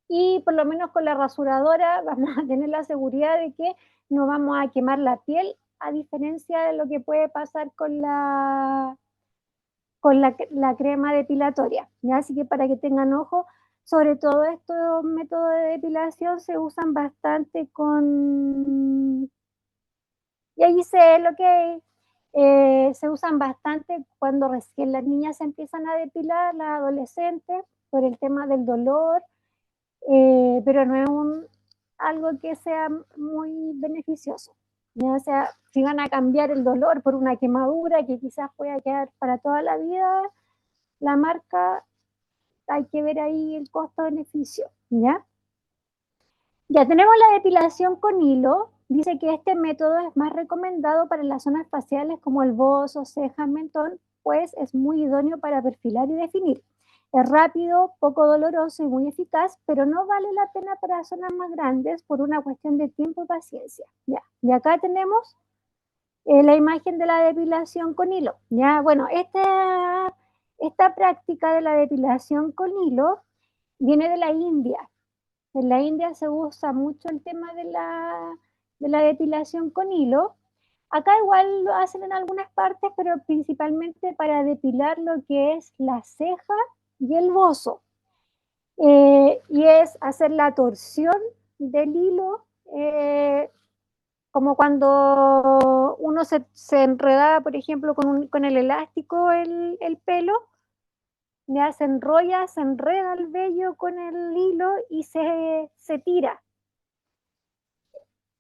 Y por lo menos con la rasuradora vamos a tener la seguridad de que no vamos a quemar la piel, a diferencia de lo que puede pasar con la crema depilatoria, ¿ya? Así que para que tengan ojo, sobre todo estos métodos de depilación se usan bastante y ahí sé lo que se usan bastante cuando recién las niñas se empiezan a depilar, las adolescentes, por el tema del dolor, pero no es algo que sea muy beneficioso, ¿ya? O sea, si van a cambiar el dolor por una quemadura que quizás pueda quedar para toda la vida, la marca, hay que ver ahí el costo-beneficio, ¿ya? Ya tenemos la depilación con hilo. Dice que este método es más recomendado para las zonas faciales como el bozo, cejas, mentón, pues es muy idóneo para perfilar y definir. Es rápido, poco doloroso y muy eficaz, pero no vale la pena para zonas más grandes por una cuestión de tiempo y paciencia. Ya. Y acá tenemos la imagen de la depilación con hilo. Ya, bueno, esta práctica de la depilación con hilo viene de la India. En la India se usa mucho el tema de la depilación con hilo. Acá igual lo hacen en algunas partes, pero principalmente para depilar lo que es la ceja y el bozo. Y es hacer la torsión del hilo, como cuando uno se enreda, por ejemplo, con el elástico el pelo, ya se enrolla, se enreda el vello con el hilo y se tira.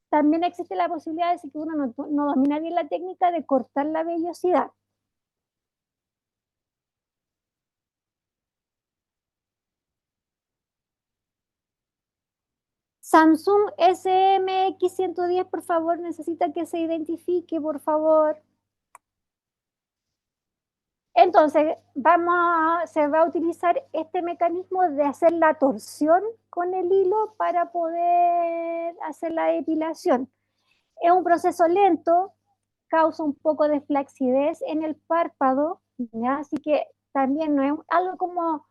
También existe la posibilidad de si uno no domina bien la técnica de cortar la vellosidad. Samsung SMX110, por favor, necesita que se identifique, por favor. Entonces, se va a utilizar este mecanismo de hacer la torsión con el hilo para poder hacer la depilación. Es un proceso lento, causa un poco de flacidez en el párpado, ¿ya? Así que también no es algo como,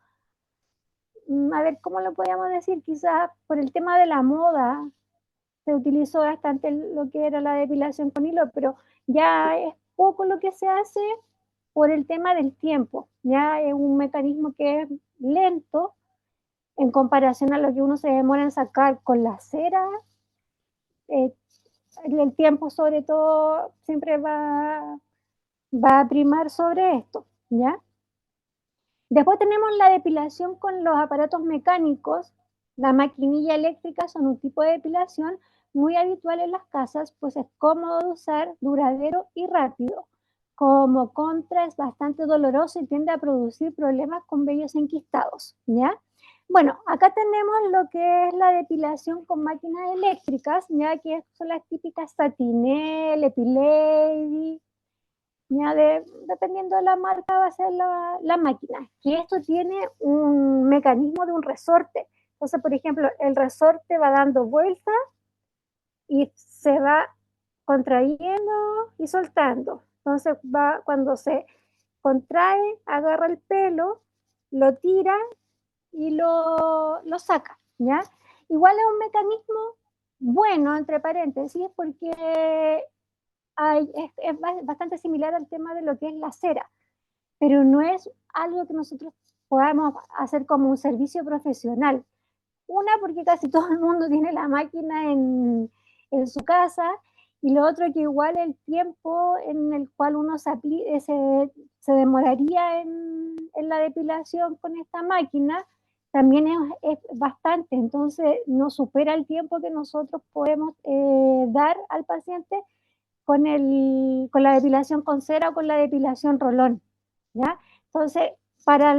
a ver, ¿cómo lo podríamos decir? Quizás por el tema de la moda se utilizó bastante lo que era la depilación con hilo, pero ya es poco lo que se hace por el tema del tiempo. Ya es un mecanismo que es lento en comparación a lo que uno se demora en sacar con la cera. El tiempo sobre todo siempre va a primar sobre esto, ¿ya? Después tenemos la depilación con los aparatos mecánicos. La maquinilla eléctrica son un tipo de depilación muy habitual en las casas, pues es cómodo de usar, duradero y rápido. Como contra, es bastante doloroso y tiende a producir problemas con vellos enquistados, ¿ya? Bueno, acá tenemos lo que es la depilación con máquinas eléctricas, ya que son las típicas Satinel, Epilady, ya dependiendo de la marca va a ser la máquina, que esto tiene un mecanismo de un resorte. Entonces, por ejemplo, el resorte va dando vueltas y se va contrayendo y soltando. Entonces, cuando se contrae, agarra el pelo, lo tira y lo saca, ¿ya? Igual es un mecanismo bueno, entre paréntesis, porque es bastante similar al tema de lo que es la cera, pero no es algo que nosotros podamos hacer como un servicio profesional. Una, porque casi todo el mundo tiene la máquina en su casa, y lo otro que igual el tiempo en el cual uno se demoraría en la depilación con esta máquina también es bastante, entonces no supera el tiempo que nosotros podemos dar al paciente con la depilación con cera o con la depilación rolón, ¿ya? Entonces, para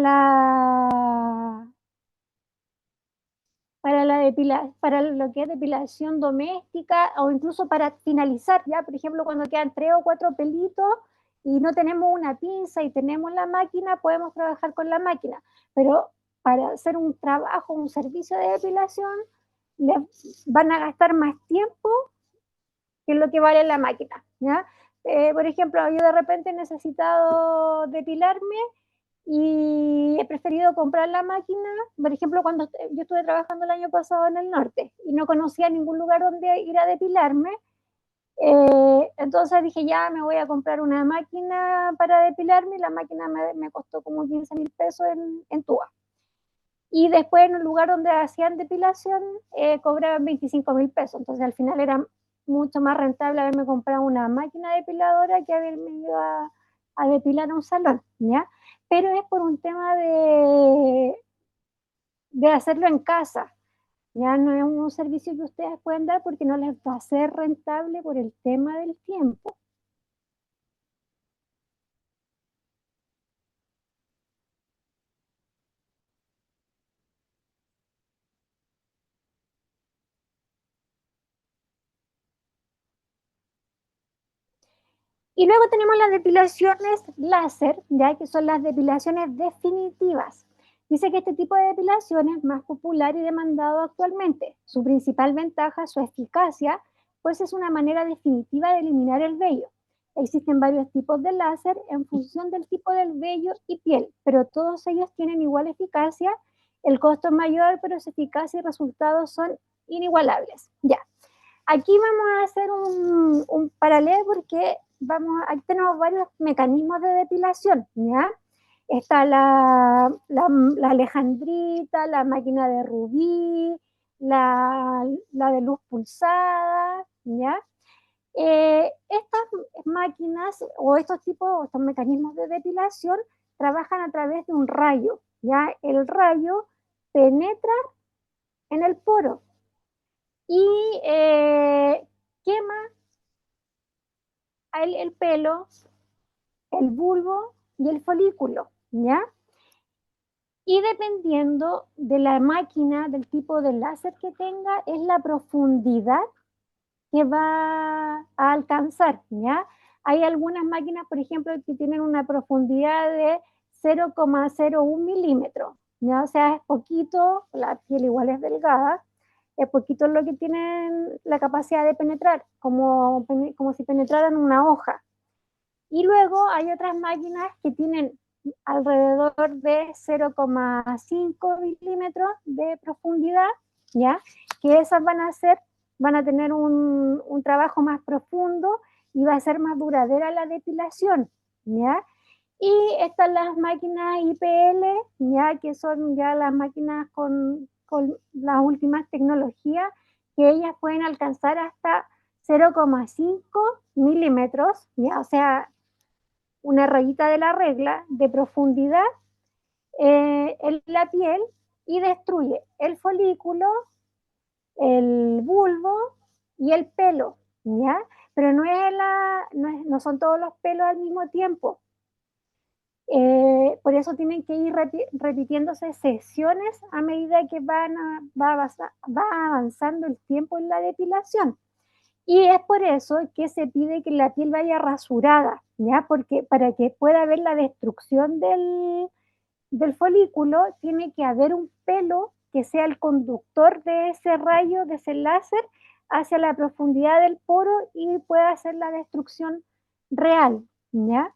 para lo que es depilación doméstica o incluso para finalizar, ya, por ejemplo, cuando quedan 3 o 4 pelitos y no tenemos una pinza y tenemos la máquina, podemos trabajar con la máquina, pero para hacer un trabajo, un servicio de depilación, van a gastar más tiempo que es lo que vale la máquina, ¿ya? Por ejemplo, yo de repente he necesitado depilarme y he preferido comprar la máquina, por ejemplo, cuando yo estuve trabajando el año pasado en el norte y no conocía ningún lugar donde ir a depilarme, entonces dije, ya me voy a comprar una máquina para depilarme, y la máquina me costó como 15.000 pesos en Túa. Y después en el lugar donde hacían depilación cobraban 25.000 pesos, entonces al final era mucho más rentable haberme comprado una máquina depiladora que haberme ido a depilar a un salón, ¿ya? Pero es por un tema de hacerlo en casa, ya no es un servicio que ustedes pueden dar porque no les va a ser rentable por el tema del tiempo. Y luego tenemos las depilaciones láser, ya que son las depilaciones definitivas. Dice que este tipo de depilación es más popular y demandado actualmente. Su principal ventaja es su eficacia, pues es una manera definitiva de eliminar el vello. Existen varios tipos de láser en función del tipo del vello y piel, pero todos ellos tienen igual eficacia. El costo es mayor, pero su eficacia y resultados son inigualables. Ya. Aquí vamos a hacer un paralelo porque aquí tenemos varios mecanismos de depilación, ¿ya? Está la Alejandrita, la máquina de rubí, la de luz pulsada, ¿ya? Estas máquinas o estos tipos, estos mecanismos de depilación trabajan a través de un rayo, ¿ya? El rayo penetra en el poro y quema el pelo, el bulbo y el folículo, ¿ya? Y dependiendo de la máquina, del tipo de láser que tenga, es la profundidad que va a alcanzar, ¿ya? Hay algunas máquinas, por ejemplo, que tienen una profundidad de 0,01 milímetros, ¿ya? O sea, es poquito, la piel igual es delgada, es poquito lo que tienen la capacidad de penetrar, como si penetraran una hoja. Y luego hay otras máquinas que tienen alrededor de 0,5 milímetros de profundidad, ¿ya? Que esas van a tener un trabajo más profundo y va a ser más duradera la depilación, ¿ya? Y están las máquinas IPL, ¿ya? Que son ya las máquinas con las últimas tecnologías, que ellas pueden alcanzar hasta 0,5 milímetros, ¿ya? O sea, una rayita de la regla de profundidad en la piel y destruye el folículo, el bulbo y el pelo, ¿ya? Pero no son todos los pelos al mismo tiempo. Por eso tienen que ir repitiéndose sesiones a medida que va avanzando el tiempo en la depilación. Y es por eso que se pide que la piel vaya rasurada, ¿ya? Porque para que pueda haber la destrucción del folículo, tiene que haber un pelo que sea el conductor de ese rayo, de ese láser, hacia la profundidad del poro y pueda hacer la destrucción real, ¿ya?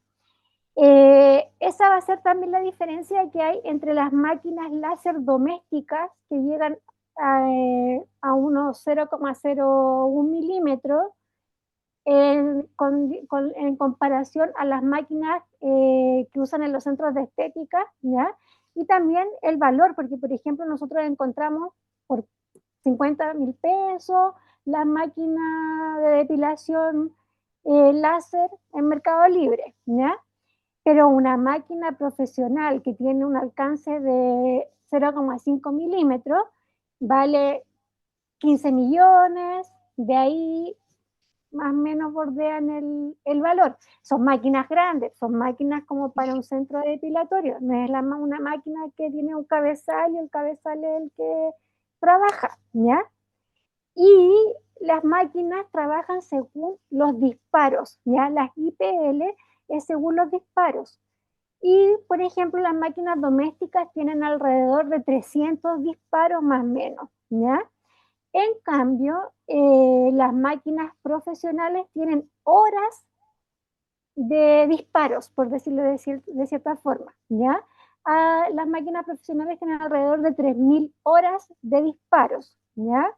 Esa va a ser también la diferencia que hay entre las máquinas láser domésticas que llegan a unos 0,01 milímetros en comparación a las máquinas que usan en los centros de estética, ¿ya? Y también el valor, porque por ejemplo nosotros encontramos por 50.000 pesos la máquina de depilación láser en Mercado Libre, ¿ya? Pero una máquina profesional que tiene un alcance de 0,5 milímetros vale 15 millones, de ahí más o menos bordean el valor. Son máquinas grandes, son máquinas como para un centro depilatorio, no es una máquina que tiene un cabezal y el cabezal es el que trabaja, ¿ya? Y las máquinas trabajan según los disparos, ¿ya? Las IPL es según los disparos. Y, por ejemplo, las máquinas domésticas tienen alrededor de 300 disparos más o menos, ¿ya? En cambio, las máquinas profesionales tienen horas de disparos, por decirlo de cierta forma, ¿ya? Las máquinas profesionales tienen alrededor de 3.000 horas de disparos, ¿ya?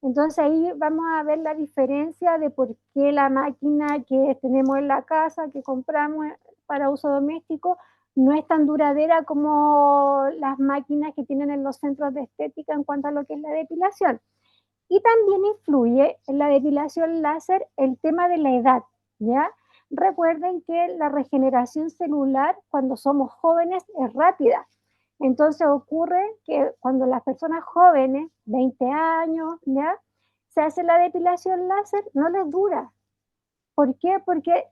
Entonces ahí vamos a ver la diferencia de por qué la máquina que tenemos en la casa, que compramos para uso doméstico, no es tan duradera como las máquinas que tienen en los centros de estética en cuanto a lo que es la depilación. Y también influye en la depilación láser el tema de la edad, ¿ya? Recuerden que la regeneración celular cuando somos jóvenes es rápida. Entonces ocurre que cuando las personas jóvenes, 20 años, ¿ya? Se hace la depilación láser, no les dura. ¿Por qué? Porque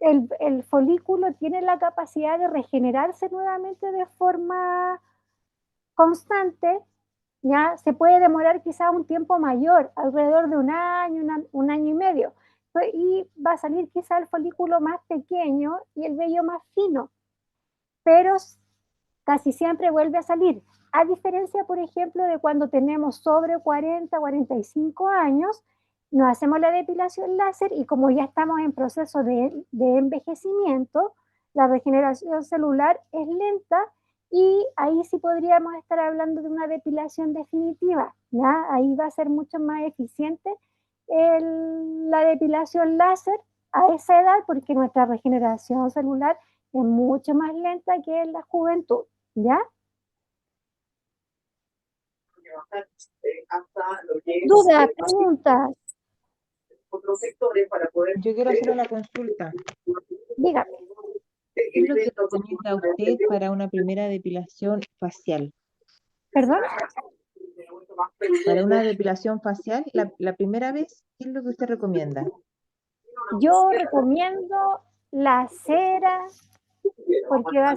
el folículo tiene la capacidad de regenerarse nuevamente de forma constante, ¿ya? Se puede demorar quizá un tiempo mayor, alrededor de un año, un año y medio, y va a salir quizá el folículo más pequeño y el vello más fino, pero casi siempre vuelve a salir. A diferencia, por ejemplo, de cuando tenemos sobre 40, 45 años, nos hacemos la depilación láser y como ya estamos en proceso de envejecimiento, la regeneración celular es lenta y ahí sí podríamos estar hablando de una depilación definitiva, ¿ya? Ahí va a ser mucho más eficiente la depilación láser a esa edad porque nuestra regeneración celular es mucho más lenta que en la juventud, ¿ya? Dudas, preguntas, Yo quiero hacer una consulta. dígame. ¿Qué es lo que recomienda usted para una primera depilación facial? ¿Perdón? Para una depilación facial, la primera vez, ¿qué es lo que usted recomienda? Yo recomiendo la cera porque va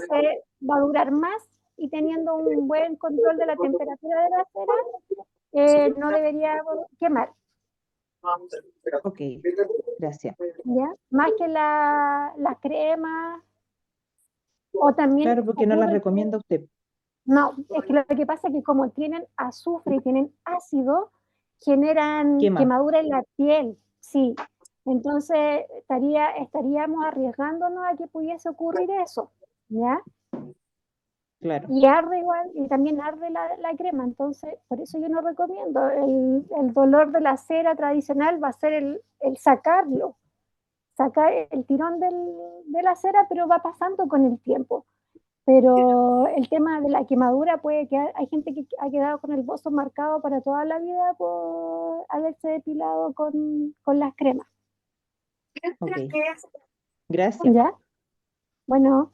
a durar más y teniendo un buen control de la temperatura de la cera, no debería quemar, Ok, gracias. ¿ya? Más que las cremas o también Claro, porque no la ocurre recomienda usted. no, es que lo que pasa es que como tienen azufre y tienen ácido, generan Quema. quemadura en la piel, sí. Entonces estaríamos arriesgándonos a que pudiese ocurrir eso, ¿ya? Claro, Y arde igual, y también arde la crema, entonces por eso yo no recomiendo. El dolor de la cera tradicional va a ser el sacarlo, sacar el tirón de la cera, pero va pasando con el tiempo. Pero el tema de la quemadura puede que hay gente que ha quedado con el bozo marcado para toda la vida por haberse depilado con las cremas, ok. Gracias. ¿ya? Bueno,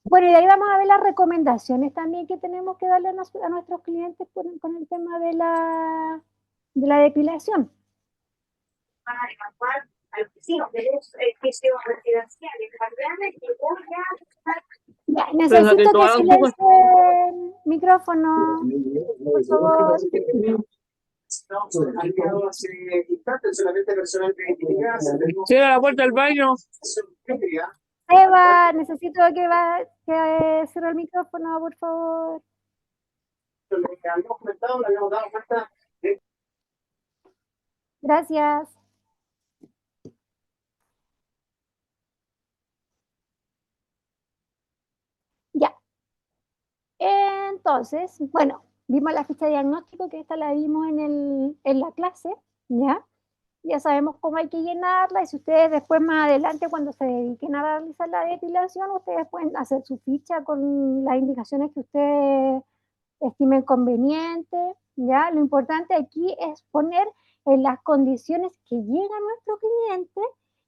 y de ahí vamos a ver las recomendaciones también que tenemos que darle a nuestros clientes con el tema de la depilación. Ya, necesito que silencie el micrófono, por favor. Cierra la puerta del baño. Eva, necesito que cierre el micrófono, por favor. Gracias. Ya. Entonces, bueno, vimos la ficha de diagnóstico, que esta la vimos en la clase, ¿ya? Ya sabemos cómo hay que llenarla y si ustedes después más adelante cuando se dediquen a realizar la depilación, ustedes pueden hacer su ficha con las indicaciones que ustedes estimen convenientes, ¿ya? Lo importante aquí es poner en las condiciones que llega nuestro cliente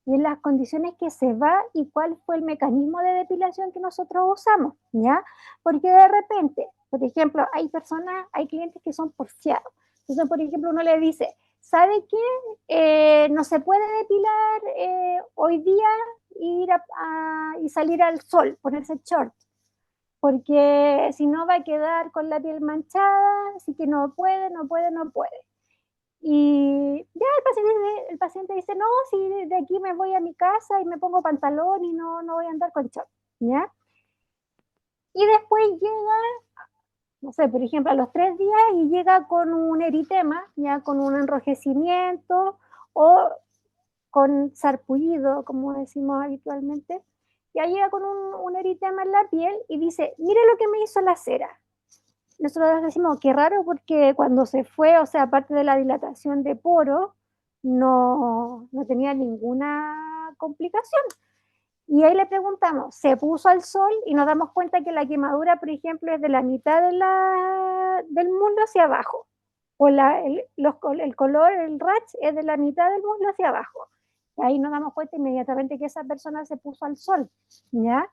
y en las condiciones que se va y cuál fue el mecanismo de depilación que nosotros usamos, ¿ya? Porque de repente, por ejemplo, hay clientes que son porfiados. Entonces, por ejemplo, uno le dice, ¿sabe qué? No se puede depilar hoy día y salir al sol, ponerse short, porque si no va a quedar con la piel manchada, así que no puede. Y ya el paciente dice, no, si de aquí me voy a mi casa y me pongo pantalón y no voy a andar con short, ¿ya? Y después llega, no sé, por ejemplo, a los 3 días y llega con un eritema, ya con un enrojecimiento o con sarpullido, como decimos habitualmente, ya llega con un eritema en la piel y dice, mire lo que me hizo la cera. Nosotros decimos, qué raro porque cuando se fue, o sea, aparte de la dilatación de poro, no tenía ninguna complicación. Y ahí le preguntamos, ¿se puso al sol? Y nos damos cuenta que la quemadura, por ejemplo, es de la mitad del muslo hacia abajo. O el color, el rash, es de la mitad del muslo hacia abajo. Y ahí nos damos cuenta inmediatamente que esa persona se puso al sol, ¿ya?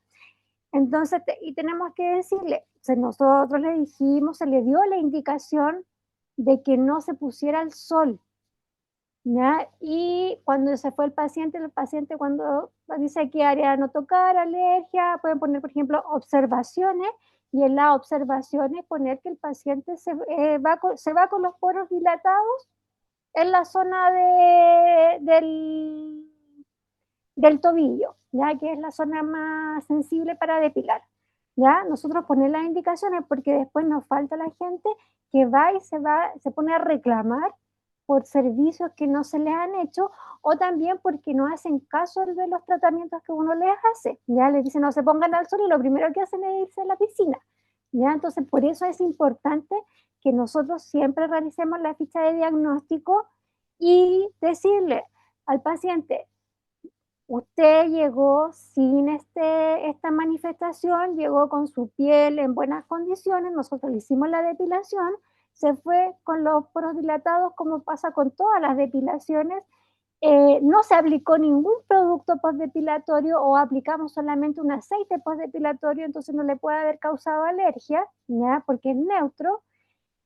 Entonces, y tenemos que decirle, nosotros le dijimos, se le dio la indicación de que no se pusiera al sol, ¿ya? Y cuando se fue el paciente cuando dice qué área no tocar, alergia, pueden poner, por ejemplo, observaciones, y en las observaciones poner que el paciente se va con los poros dilatados en la zona del tobillo, ya que es la zona más sensible para depilar. ¿ya? Nosotros poner las indicaciones porque después nos falta la gente que va y se pone a reclamar por servicios que no se les han hecho o también porque no hacen caso de los tratamientos que uno les hace. Ya les dicen no se pongan al sol y lo primero que hacen es irse a la piscina. ¿Ya? Entonces, por eso es importante que nosotros siempre realicemos la ficha de diagnóstico y decirle al paciente, usted llegó sin esta manifestación, llegó con su piel en buenas condiciones, nosotros le hicimos la depilación, se fue con los poros dilatados como pasa con todas las depilaciones, no se aplicó ningún producto postdepilatorio o aplicamos solamente un aceite postdepilatorio, entonces no le puede haber causado alergia, ¿ya? Porque es neutro,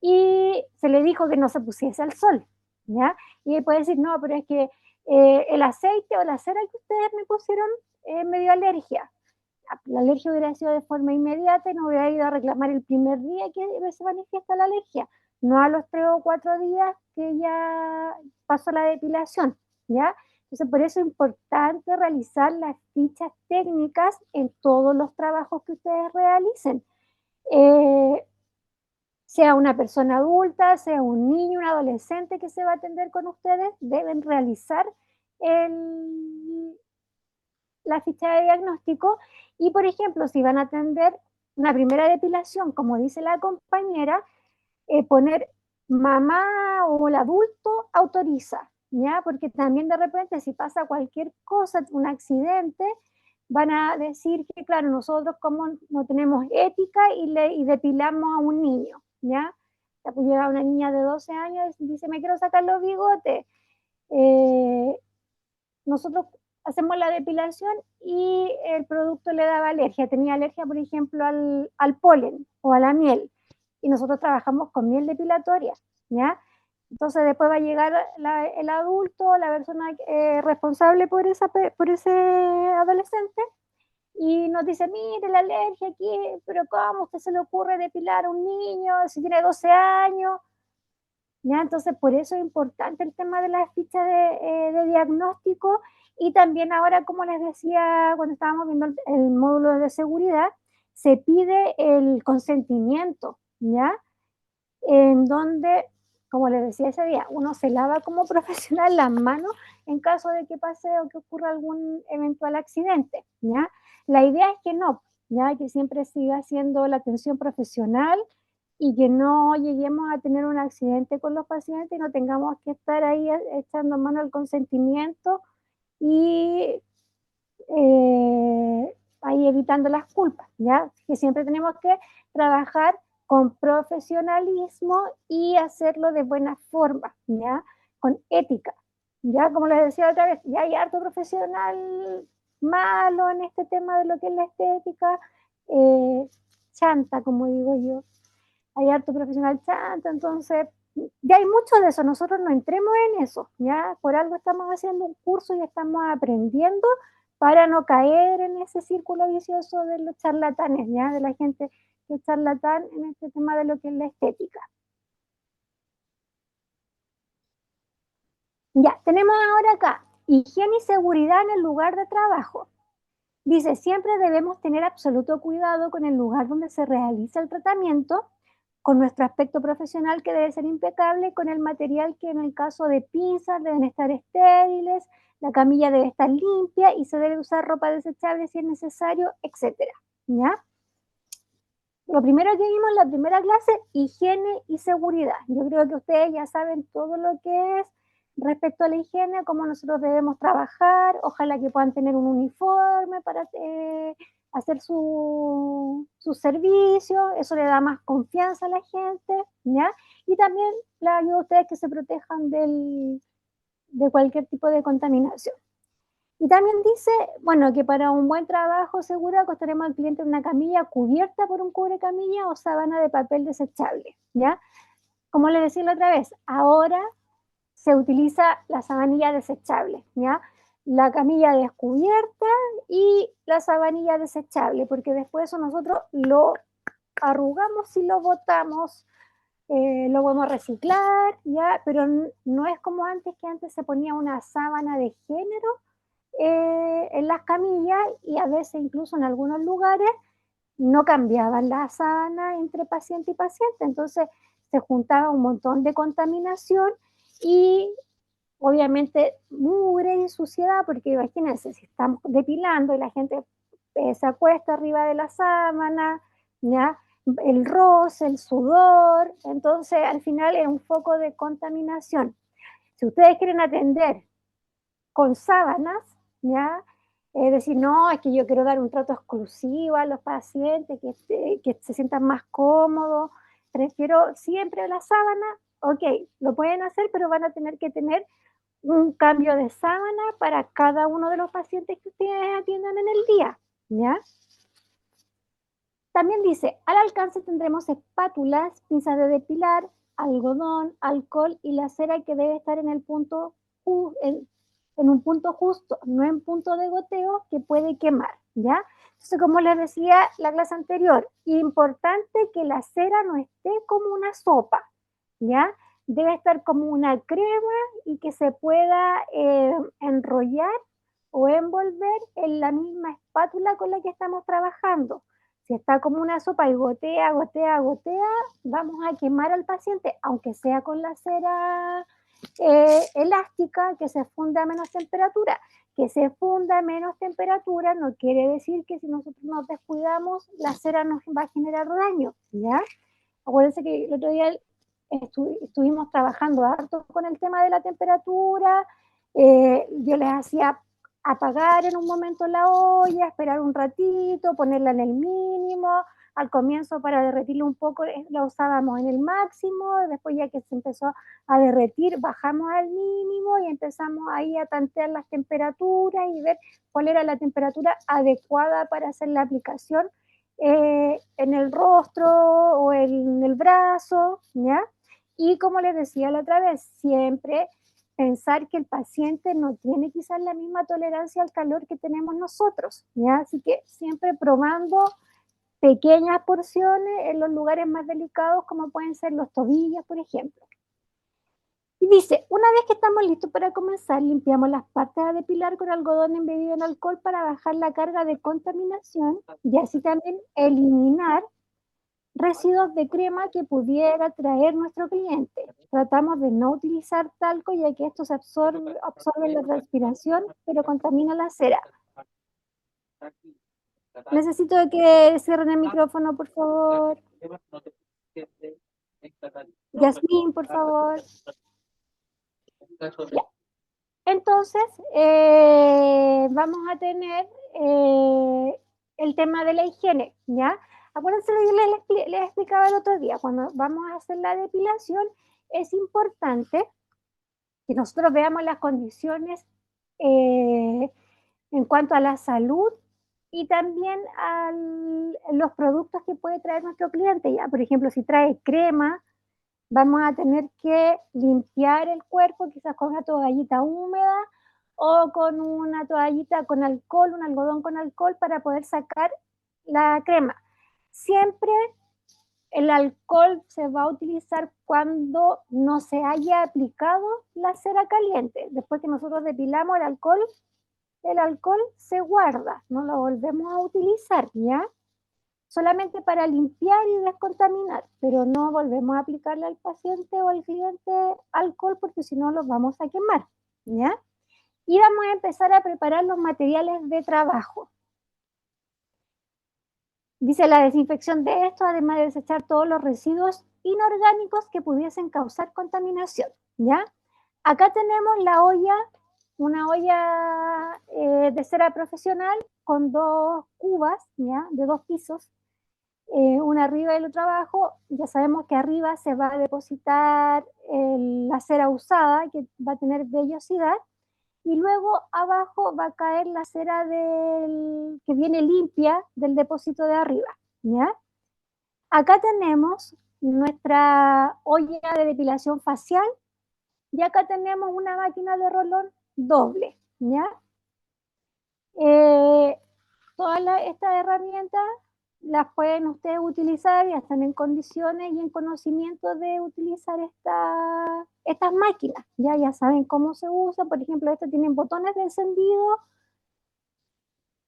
y se le dijo que no se pusiese al sol, ¿ya? Y él puede decir, no, pero es que el aceite o la cera que ustedes me pusieron me dio alergia. La alergia hubiera sido de forma inmediata y no hubiera ido a reclamar el primer día que se manifiesta la alergia, no a los 3 o 4 días que ya pasó la depilación, ¿ya? Entonces, por eso es importante realizar las fichas técnicas en todos los trabajos que ustedes realicen. Sea una persona adulta, sea un niño, un adolescente que se va a atender con ustedes, deben realizar la ficha de diagnóstico y, por ejemplo, si van a atender una primera depilación, como dice la compañera, poner mamá o el adulto autoriza, ¿ya? Porque también de repente si pasa cualquier cosa, un accidente, van a decir que, claro, nosotros como no tenemos ética y depilamos a un niño, ¿ya? Pues llega una niña de 12 años y dice, me quiero sacar los bigotes. Nosotros hacemos la depilación y el producto le daba alergia. Tenía alergia, por ejemplo, al polen o a la miel. Y nosotros trabajamos con miel depilatoria, ¿ya? Entonces después va a llegar el adulto, la persona responsable por ese adolescente y nos dice, mire la alergia aquí, pero ¿cómo usted se le ocurre depilar a un niño si tiene 12 años? ¿Ya? Entonces, por eso es importante el tema de las fichas de diagnóstico y también ahora, como les decía cuando estábamos viendo el módulo de seguridad, se pide el consentimiento, ¿ya? En donde, como les decía ese día, uno se lava como profesional las manos en caso de que pase o que ocurra algún eventual accidente, ¿ya? La idea es que no, ¿ya? Que siempre siga siendo la atención profesional y que no lleguemos a tener un accidente con los pacientes y no tengamos que estar ahí echando mano al consentimiento y ahí evitando las culpas, ¿ya? Que siempre tenemos que trabajar con profesionalismo y hacerlo de buena forma, ¿ya? Con ética, ¿ya? Como les decía otra vez, ya hay harto profesional malo en este tema de lo que es la estética, chanta, como digo yo, hay harto profesional chanta, entonces ya hay mucho de eso, nosotros no entremos en eso, ¿ya? Por algo estamos haciendo un curso y estamos aprendiendo para no caer en ese círculo vicioso de los charlatanes, ¿ya? De la gente que es charlatán en este tema de lo que es la estética. Ya, tenemos ahora acá, higiene y seguridad en el lugar de trabajo. Dice, siempre debemos tener absoluto cuidado con el lugar donde se realiza el tratamiento, con nuestro aspecto profesional que debe ser impecable, con el material que en el caso de pinzas deben estar estériles, la camilla debe estar limpia y se debe usar ropa desechable si es necesario, etcétera, ¿ya? Lo primero que vimos en la primera clase, higiene y seguridad. Yo creo que ustedes ya saben todo lo que es respecto a la higiene, cómo nosotros debemos trabajar, ojalá que puedan tener un uniforme para hacer su servicio, eso le da más confianza a la gente, ¿ya? Y también les ayuda a ustedes que se protejan de cualquier tipo de contaminación. Y también dice, bueno, que para un buen trabajo seguro acostaremos al cliente en una camilla cubierta por un cubrecamilla o sábana de papel desechable, ¿ya? Como les decía la otra vez, ahora se utiliza la sabanilla desechable, ¿ya? La camilla descubierta y la sabanilla desechable, porque después eso nosotros lo arrugamos y lo botamos, lo podemos reciclar, ¿ya? Pero no es como antes, que antes se ponía una sábana de género en las camillas y a veces incluso en algunos lugares no cambiaban la sábana entre paciente y paciente, entonces se juntaba un montón de contaminación y obviamente mugre y suciedad, porque imagínense, si estamos depilando y la gente se acuesta arriba de la sábana, ¿ya? El roce, el sudor, entonces al final es un foco de contaminación. Si ustedes quieren atender con sábanas, ¿ya? Es decir, no, es que yo quiero dar un trato exclusivo a los pacientes, que se sientan más cómodos, prefiero siempre la sábana, ok, lo pueden hacer, pero van a tener que tener un cambio de sábana para cada uno de los pacientes que ustedes atiendan en el día, ¿ya? También dice, al alcance tendremos espátulas, pinzas de depilar, algodón, alcohol y la cera que debe estar en el punto en un punto justo, no en punto de goteo que puede quemar, ¿ya? Entonces, como les decía la clase anterior, importante que la cera no esté como una sopa, ¿ya? Debe estar como una crema y que se pueda enrollar o envolver en la misma espátula con la que estamos trabajando. Si está como una sopa y gotea, gotea, gotea, vamos a quemar al paciente, aunque sea con la cera elástica que se funda a menos temperatura. Que se funda a menos temperatura no quiere decir que si nosotros nos descuidamos, la cera nos va a generar daño, ¿ya? Acuérdense que el otro día estuvimos trabajando harto con el tema de la temperatura, yo les hacía apagar en un momento la olla, esperar un ratito, ponerla en el mínimo, al comienzo para derretirlo un poco la usábamos en el máximo, después ya que se empezó a derretir bajamos al mínimo y empezamos ahí a tantear las temperaturas y ver cuál era la temperatura adecuada para hacer la aplicación en el rostro o en el brazo, ¿ya? Y como les decía la otra vez, siempre pensar que el paciente no tiene quizás la misma tolerancia al calor que tenemos nosotros, ¿ya? Así que siempre probando pequeñas porciones en los lugares más delicados como pueden ser los tobillos, por ejemplo. Y dice, una vez que estamos listos para comenzar, limpiamos las partes a depilar con algodón embebido en alcohol para bajar la carga de contaminación y así también eliminar residuos de crema que pudiera traer nuestro cliente. Tratamos de no utilizar talco ya que esto se absorbe la transpiración, pero contamina la cera. Necesito que cierren el micrófono, por favor. Yasmín, por favor. Ya. Entonces, vamos a tener el tema de la higiene, ¿ya? Acuérdense lo que les explicaba el otro día, cuando vamos a hacer la depilación, es importante que nosotros veamos las condiciones en cuanto a la salud y también a los productos que puede traer nuestro cliente, ¿ya? Por ejemplo, si trae crema, vamos a tener que limpiar el cuerpo quizás con una toallita húmeda o con una toallita con alcohol, un algodón con alcohol para poder sacar la crema. Siempre el alcohol se va a utilizar cuando no se haya aplicado la cera caliente. Después que nosotros depilamos el alcohol se guarda, no lo volvemos a utilizar, ¿ya? Solamente para limpiar y descontaminar, pero no volvemos a aplicarle al paciente o al cliente alcohol porque si no los vamos a quemar, ¿ya? Y vamos a empezar a preparar los materiales de trabajo. Dice la desinfección de esto, además de desechar todos los residuos inorgánicos que pudiesen causar contaminación, ¿ya? Acá tenemos la olla, una olla de cera profesional con 2 cubas, ¿ya? De 2 pisos. Una arriba y el otro abajo, ya sabemos que arriba se va a depositar la cera usada que va a tener vellosidad y luego abajo va a caer la cera que viene limpia del depósito de arriba, ¿ya? Acá tenemos nuestra olla de depilación facial y acá tenemos una máquina de rolón doble, ¿ya? Todas estas herramientas las pueden ustedes utilizar, ya están en condiciones y en conocimiento de utilizar estas máquinas, ya saben cómo se usa, por ejemplo, estas tienen botones de encendido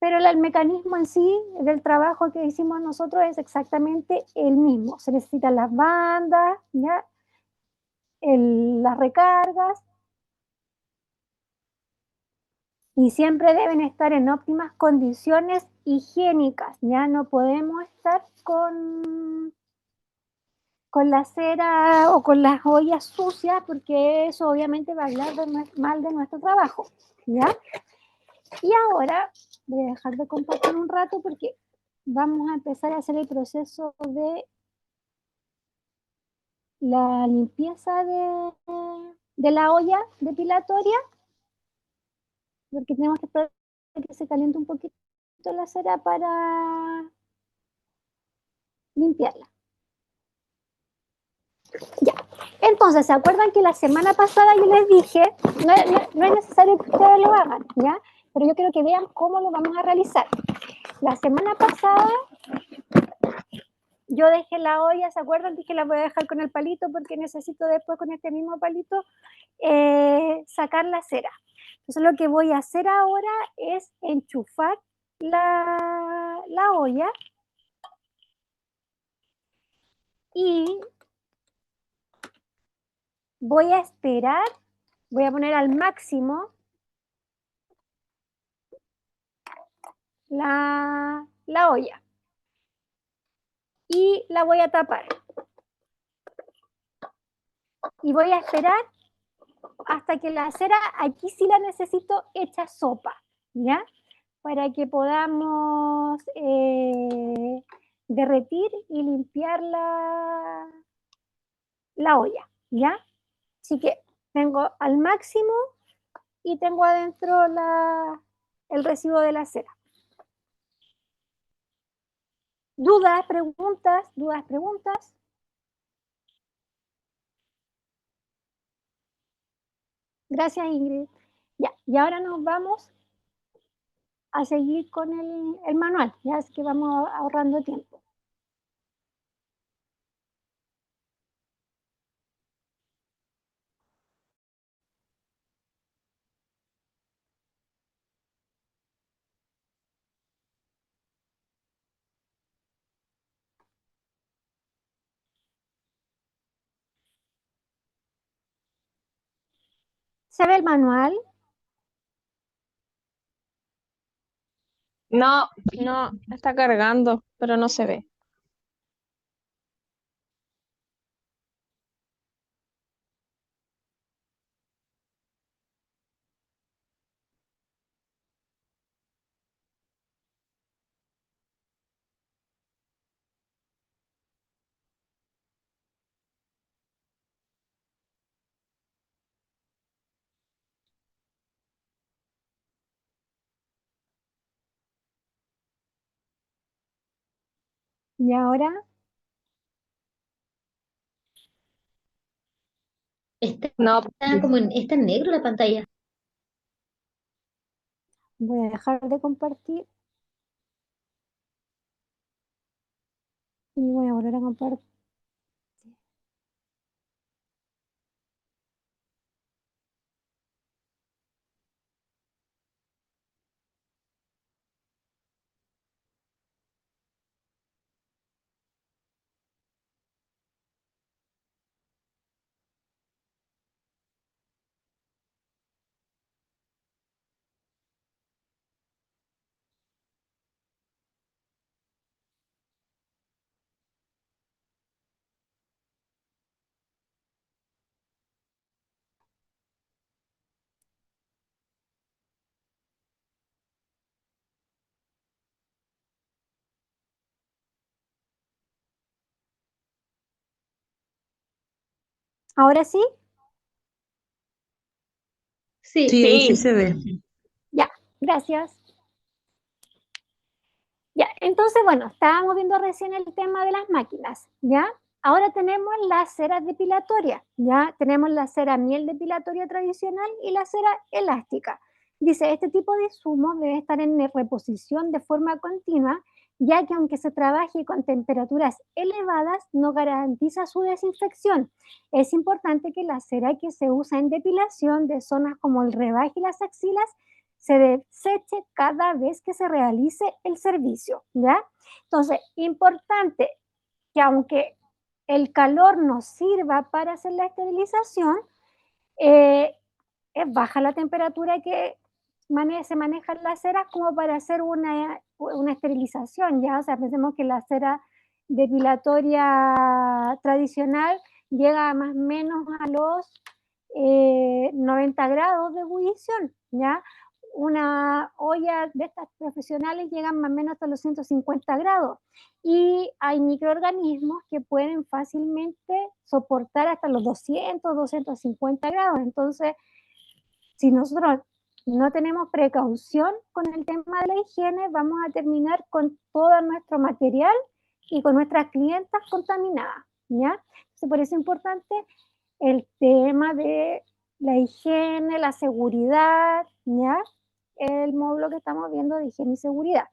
pero el mecanismo en sí del trabajo que hicimos nosotros es exactamente el mismo. Se necesitan las bandas, ¿ya? Las recargas, y siempre deben estar en óptimas condiciones higiénicas. Ya no podemos estar con la cera o con las ollas sucias, porque eso obviamente va a hablar mal de nuestro trabajo, ¿ya? Y ahora voy a dejar de compartir un rato porque vamos a empezar a hacer el proceso de la limpieza de la olla depilatoria, porque tenemos que esperar que se caliente un poquito la cera para limpiarla. Ya. Entonces, ¿se acuerdan que la semana pasada yo les dije, no es necesario que ustedes lo hagan, ¿ya? Pero yo quiero que vean cómo lo vamos a realizar. La semana pasada yo dejé la olla, ¿se acuerdan? Dije la voy a dejar con el palito porque necesito después con este mismo palito sacar la cera. Entonces lo que voy a hacer ahora es enchufar la olla y voy a esperar, voy a poner al máximo la olla y la voy a tapar. Y voy a esperar hasta que la cera, aquí sí la necesito hecha sopa, ¿ya? Para que podamos derretir y limpiar la olla, ¿ya? Así que tengo al máximo y tengo adentro el residuo de la cera. ¿Dudas, preguntas? ¿Dudas, preguntas? Gracias, Ingrid. Ya, y ahora nos vamos a seguir con el manual, ya es que vamos ahorrando tiempo. ¿Se ve el manual? No, no, está cargando, pero no se ve. Y ahora No, Está en negro la pantalla. voy a dejar de compartir y voy a volver a compartir. ¿Ahora sí? Sí, Sí, ahí sí sí, se ve. Ya, gracias. Ya, entonces, bueno, estábamos viendo recién el tema de las máquinas, ¿ya? Ahora tenemos las ceras depilatorias, ¿ya? Tenemos la cera miel depilatoria tradicional y la cera elástica. Dice, este tipo de insumos debe estar en reposición de forma continua, ya que aunque se trabaje con temperaturas elevadas, no garantiza su desinfección. Es importante que la cera que se usa en depilación de zonas como el rebaje y las axilas se deseche cada vez que se realice el servicio, ¿ya? Entonces, importante que aunque el calor nos sirva para hacer la esterilización, es baja la temperatura que se maneja en las ceras como para hacer una esterilización, ¿ya? O sea, pensemos que la cera depilatoria tradicional llega más o menos a los 90 grados de ebullición, ¿ya? Una olla de estas profesionales llegan más o menos hasta los 150 grados y hay microorganismos que pueden fácilmente soportar hasta los 200, 250 grados. Entonces, si nosotros no tenemos precaución con el tema de la higiene, vamos a terminar con todo nuestro material y con nuestras clientas contaminadas, ¿ya? Entonces, por eso es importante el tema de la higiene, la seguridad, ¿ya? El módulo que estamos viendo de higiene y seguridad.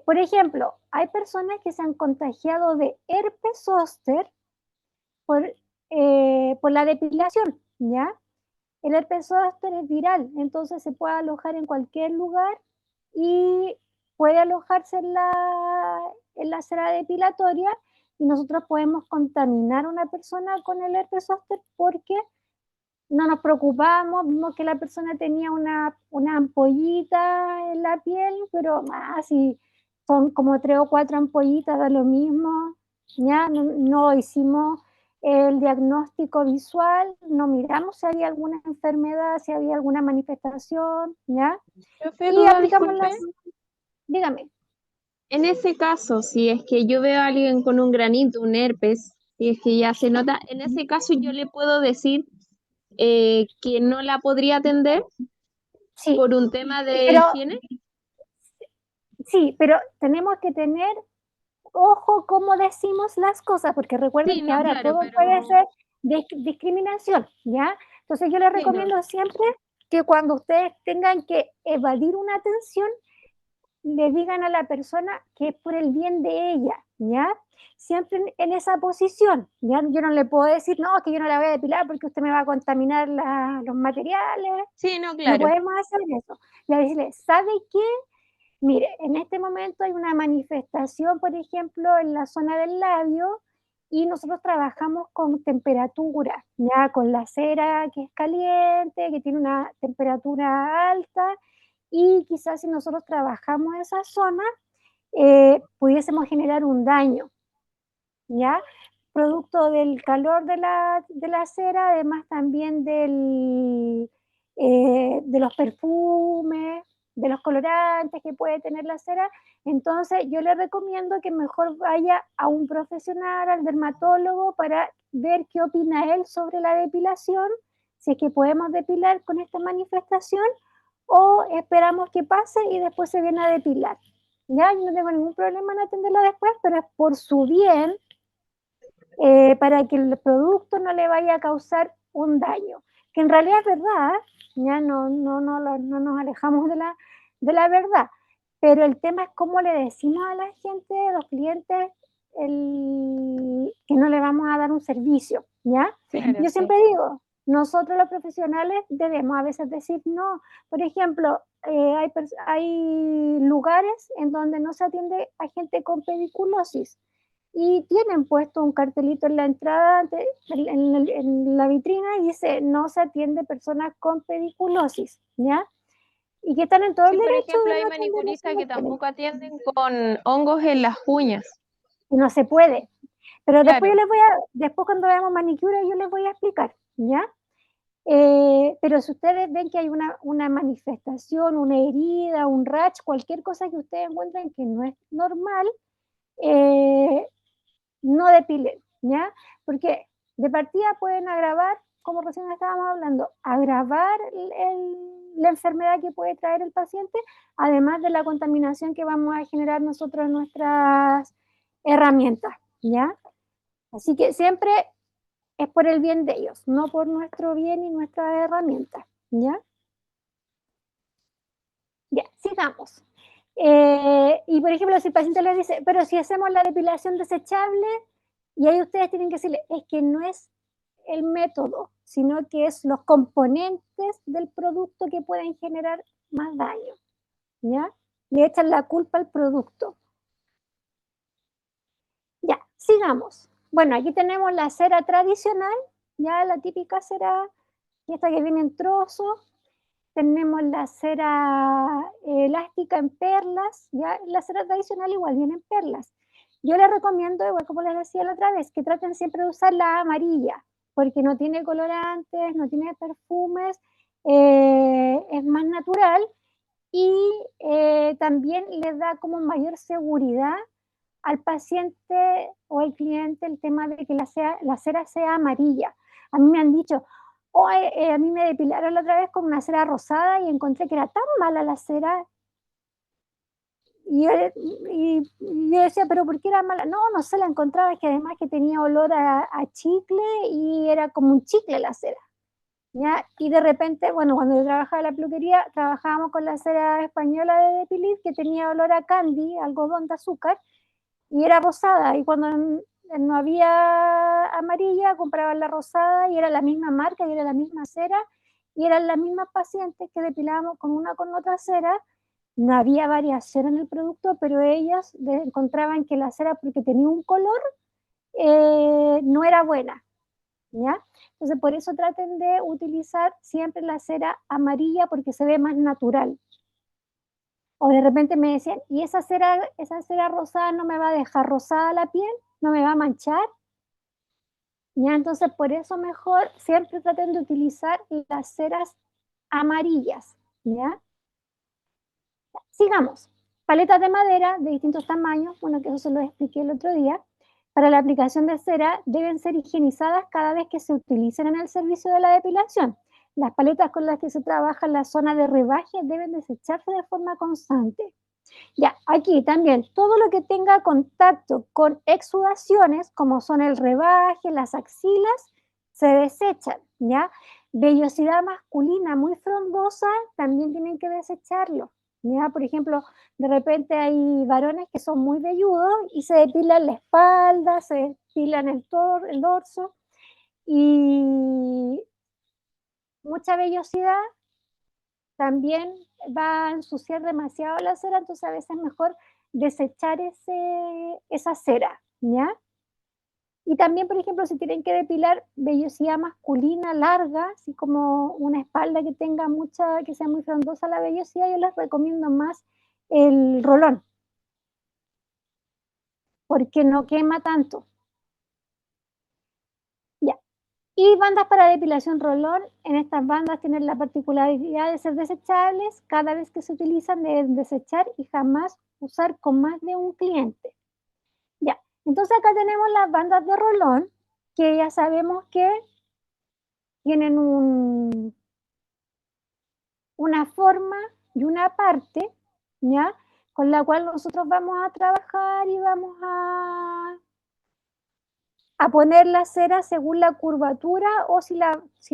Por ejemplo, hay personas que se han contagiado de herpes zóster por la depilación, ¿ya? El herpes zóster es viral, entonces se puede alojar en cualquier lugar y puede alojarse en la cera depilatoria y nosotros podemos contaminar a una persona con el herpes zóster porque no nos preocupamos, vimos que la persona tenía una ampollita en la piel, pero más si son como 3 o 4 ampollitas, da lo mismo, ya no hicimos el diagnóstico visual, no miramos si había alguna enfermedad, si había alguna manifestación, ¿ya? Profe, Y duda, aplicamos disculpe. Dígame. En ese caso, si es que yo veo a alguien con un granito, un herpes, si es que ya se nota, en ese caso yo le puedo decir que no la podría atender Sí, por un tema de pero, higiene. sí, pero tenemos que tener ojo cómo decimos las cosas, porque recuerden Sí, que no, ahora claro, todo pero puede ser discriminación, ¿ya? Entonces yo les sí, no. recomiendo siempre que cuando ustedes tengan que evadir una atención, le digan a la persona que es por el bien de ella, ¿ya? Siempre en esa posición, ¿ya? Yo no le puedo decir, no, que yo no la voy a depilar porque usted me va a contaminar los materiales, Sí, no, no claro. podemos hacer eso. Y decirle, ¿sabe qué? Mire, en este momento hay una manifestación, por ejemplo, en la zona del labio y nosotros trabajamos con temperatura, ya con la cera que es caliente, que tiene una temperatura alta y quizás si nosotros trabajamos esa zona, pudiésemos generar un daño, ¿ya? Producto del calor de la cera, además también de los perfumes, de los colorantes que puede tener la cera. Entonces yo le recomiendo que mejor vaya a un profesional, al dermatólogo, para ver qué opina él sobre la depilación, si es que podemos depilar con esta manifestación o esperamos que pase y después se viene a depilar. Ya, yo no tengo ningún problema en atenderla después, pero es por su bien, para que el producto no le vaya a causar un daño. Que en realidad es verdad, ya no nos alejamos de la verdad, pero el tema es cómo le decimos a la gente, a los clientes, que no le vamos a dar un servicio, ¿ya? Claro, Yo sí. siempre digo, nosotros los profesionales debemos a veces decir no. Por ejemplo, hay lugares en donde no se atiende a gente con pediculosis y tienen puesto un cartelito en la entrada, en la vitrina, y dice no se atiende personas con pediculosis, ¿ya? Y que están en todo el Sí, por derecho ejemplo, de hay no atenderlo si manicuristas no que quieren. tampoco atienden con hongos en las uñas. Y no se puede. Pero después Claro. después cuando veamos manicura yo les voy a explicar, ¿ya? Pero si ustedes ven que hay una manifestación, una herida, un rash, cualquier cosa que ustedes encuentren que no es normal, no depilen, ¿ya? Porque de partida pueden agravar, como recién estábamos hablando, agravar la enfermedad que puede traer el paciente, además de la contaminación que vamos a generar nosotros en nuestras herramientas, ¿ya? Así que siempre es por el bien de ellos, no por nuestro bien y nuestras herramientas, ¿ya? Ya, sigamos. Y por ejemplo, si el paciente le dice, pero si hacemos la depilación desechable, y ahí ustedes tienen que decirle, es que no es el método, sino que es los componentes del producto que pueden generar más daño, ¿ya? Le echan la culpa al producto. Ya, sigamos. Bueno, aquí tenemos la cera tradicional, ya la típica cera, esta que viene en trozos. Tenemos la cera elástica en perlas, ya la cera tradicional igual viene en perlas. Yo les recomiendo, igual como les decía la otra vez, que traten siempre de usar la amarilla, porque no tiene colorantes, no tiene perfumes, es más natural y también les da como mayor seguridad al paciente o al cliente el tema de que la cera sea amarilla. A mí me han dicho, oh, a mí me depilaron la otra vez con una cera rosada y encontré que era tan mala la cera. Y yo, y yo decía, pero ¿por qué era mala? No, no sé, la encontraba, es que además que tenía olor a chicle y era como un chicle la cera. ¿Ya? Y de repente, bueno, cuando yo trabajaba en la peluquería, trabajábamos con la cera española de Depilit que tenía olor a candy, algodón de azúcar, y era rosada. Y cuando no había amarilla, compraban la rosada y era la misma marca y era la misma cera y eran las mismas pacientes que depilábamos con una con otra cera. No había variación en el producto, pero ellas encontraban que la cera, porque tenía un color, no era buena, ¿ya? Entonces, por eso traten de utilizar siempre la cera amarilla porque se ve más natural. O de repente me decían, ¿y esa cera rosada no me va a dejar rosada la piel? ¿No me va a manchar? ¿Ya? Entonces, por eso mejor siempre traten de utilizar las ceras amarillas, ¿ya? Sigamos. Paletas de madera de distintos tamaños, bueno, que eso se lo expliqué el otro día. Para la aplicación de cera deben ser higienizadas cada vez que se utilicen en el servicio de la depilación. Las paletas con las que se trabaja en la zona de rebaje deben desecharse de forma constante. Ya, aquí también, todo lo que tenga contacto con exudaciones, como son el rebaje, las axilas, se desechan, ¿ya? Vellosidad masculina muy frondosa, también tienen que desecharlo, ¿ya? Por ejemplo, de repente hay varones que son muy velludos y se depilan la espalda, se depilan el dorso, y mucha vellosidad también va a ensuciar demasiado la cera, entonces a veces es mejor desechar esa cera, ¿ya? Y también, por ejemplo, si tienen que depilar vellosidad masculina larga, así como una espalda que tenga mucha, que sea muy frondosa la vellosidad, yo les recomiendo más el rolón, porque no quema tanto. Ya. Y bandas para depilación rolón, en estas bandas tienen la particularidad de ser desechables, cada vez que se utilizan deben desechar y jamás usar con más de un cliente. Ya, entonces acá tenemos las bandas de rolón, que ya sabemos que tienen una forma y una parte, ¿ya? Con la cual nosotros vamos a trabajar y vamos a poner la cera según la curvatura, o si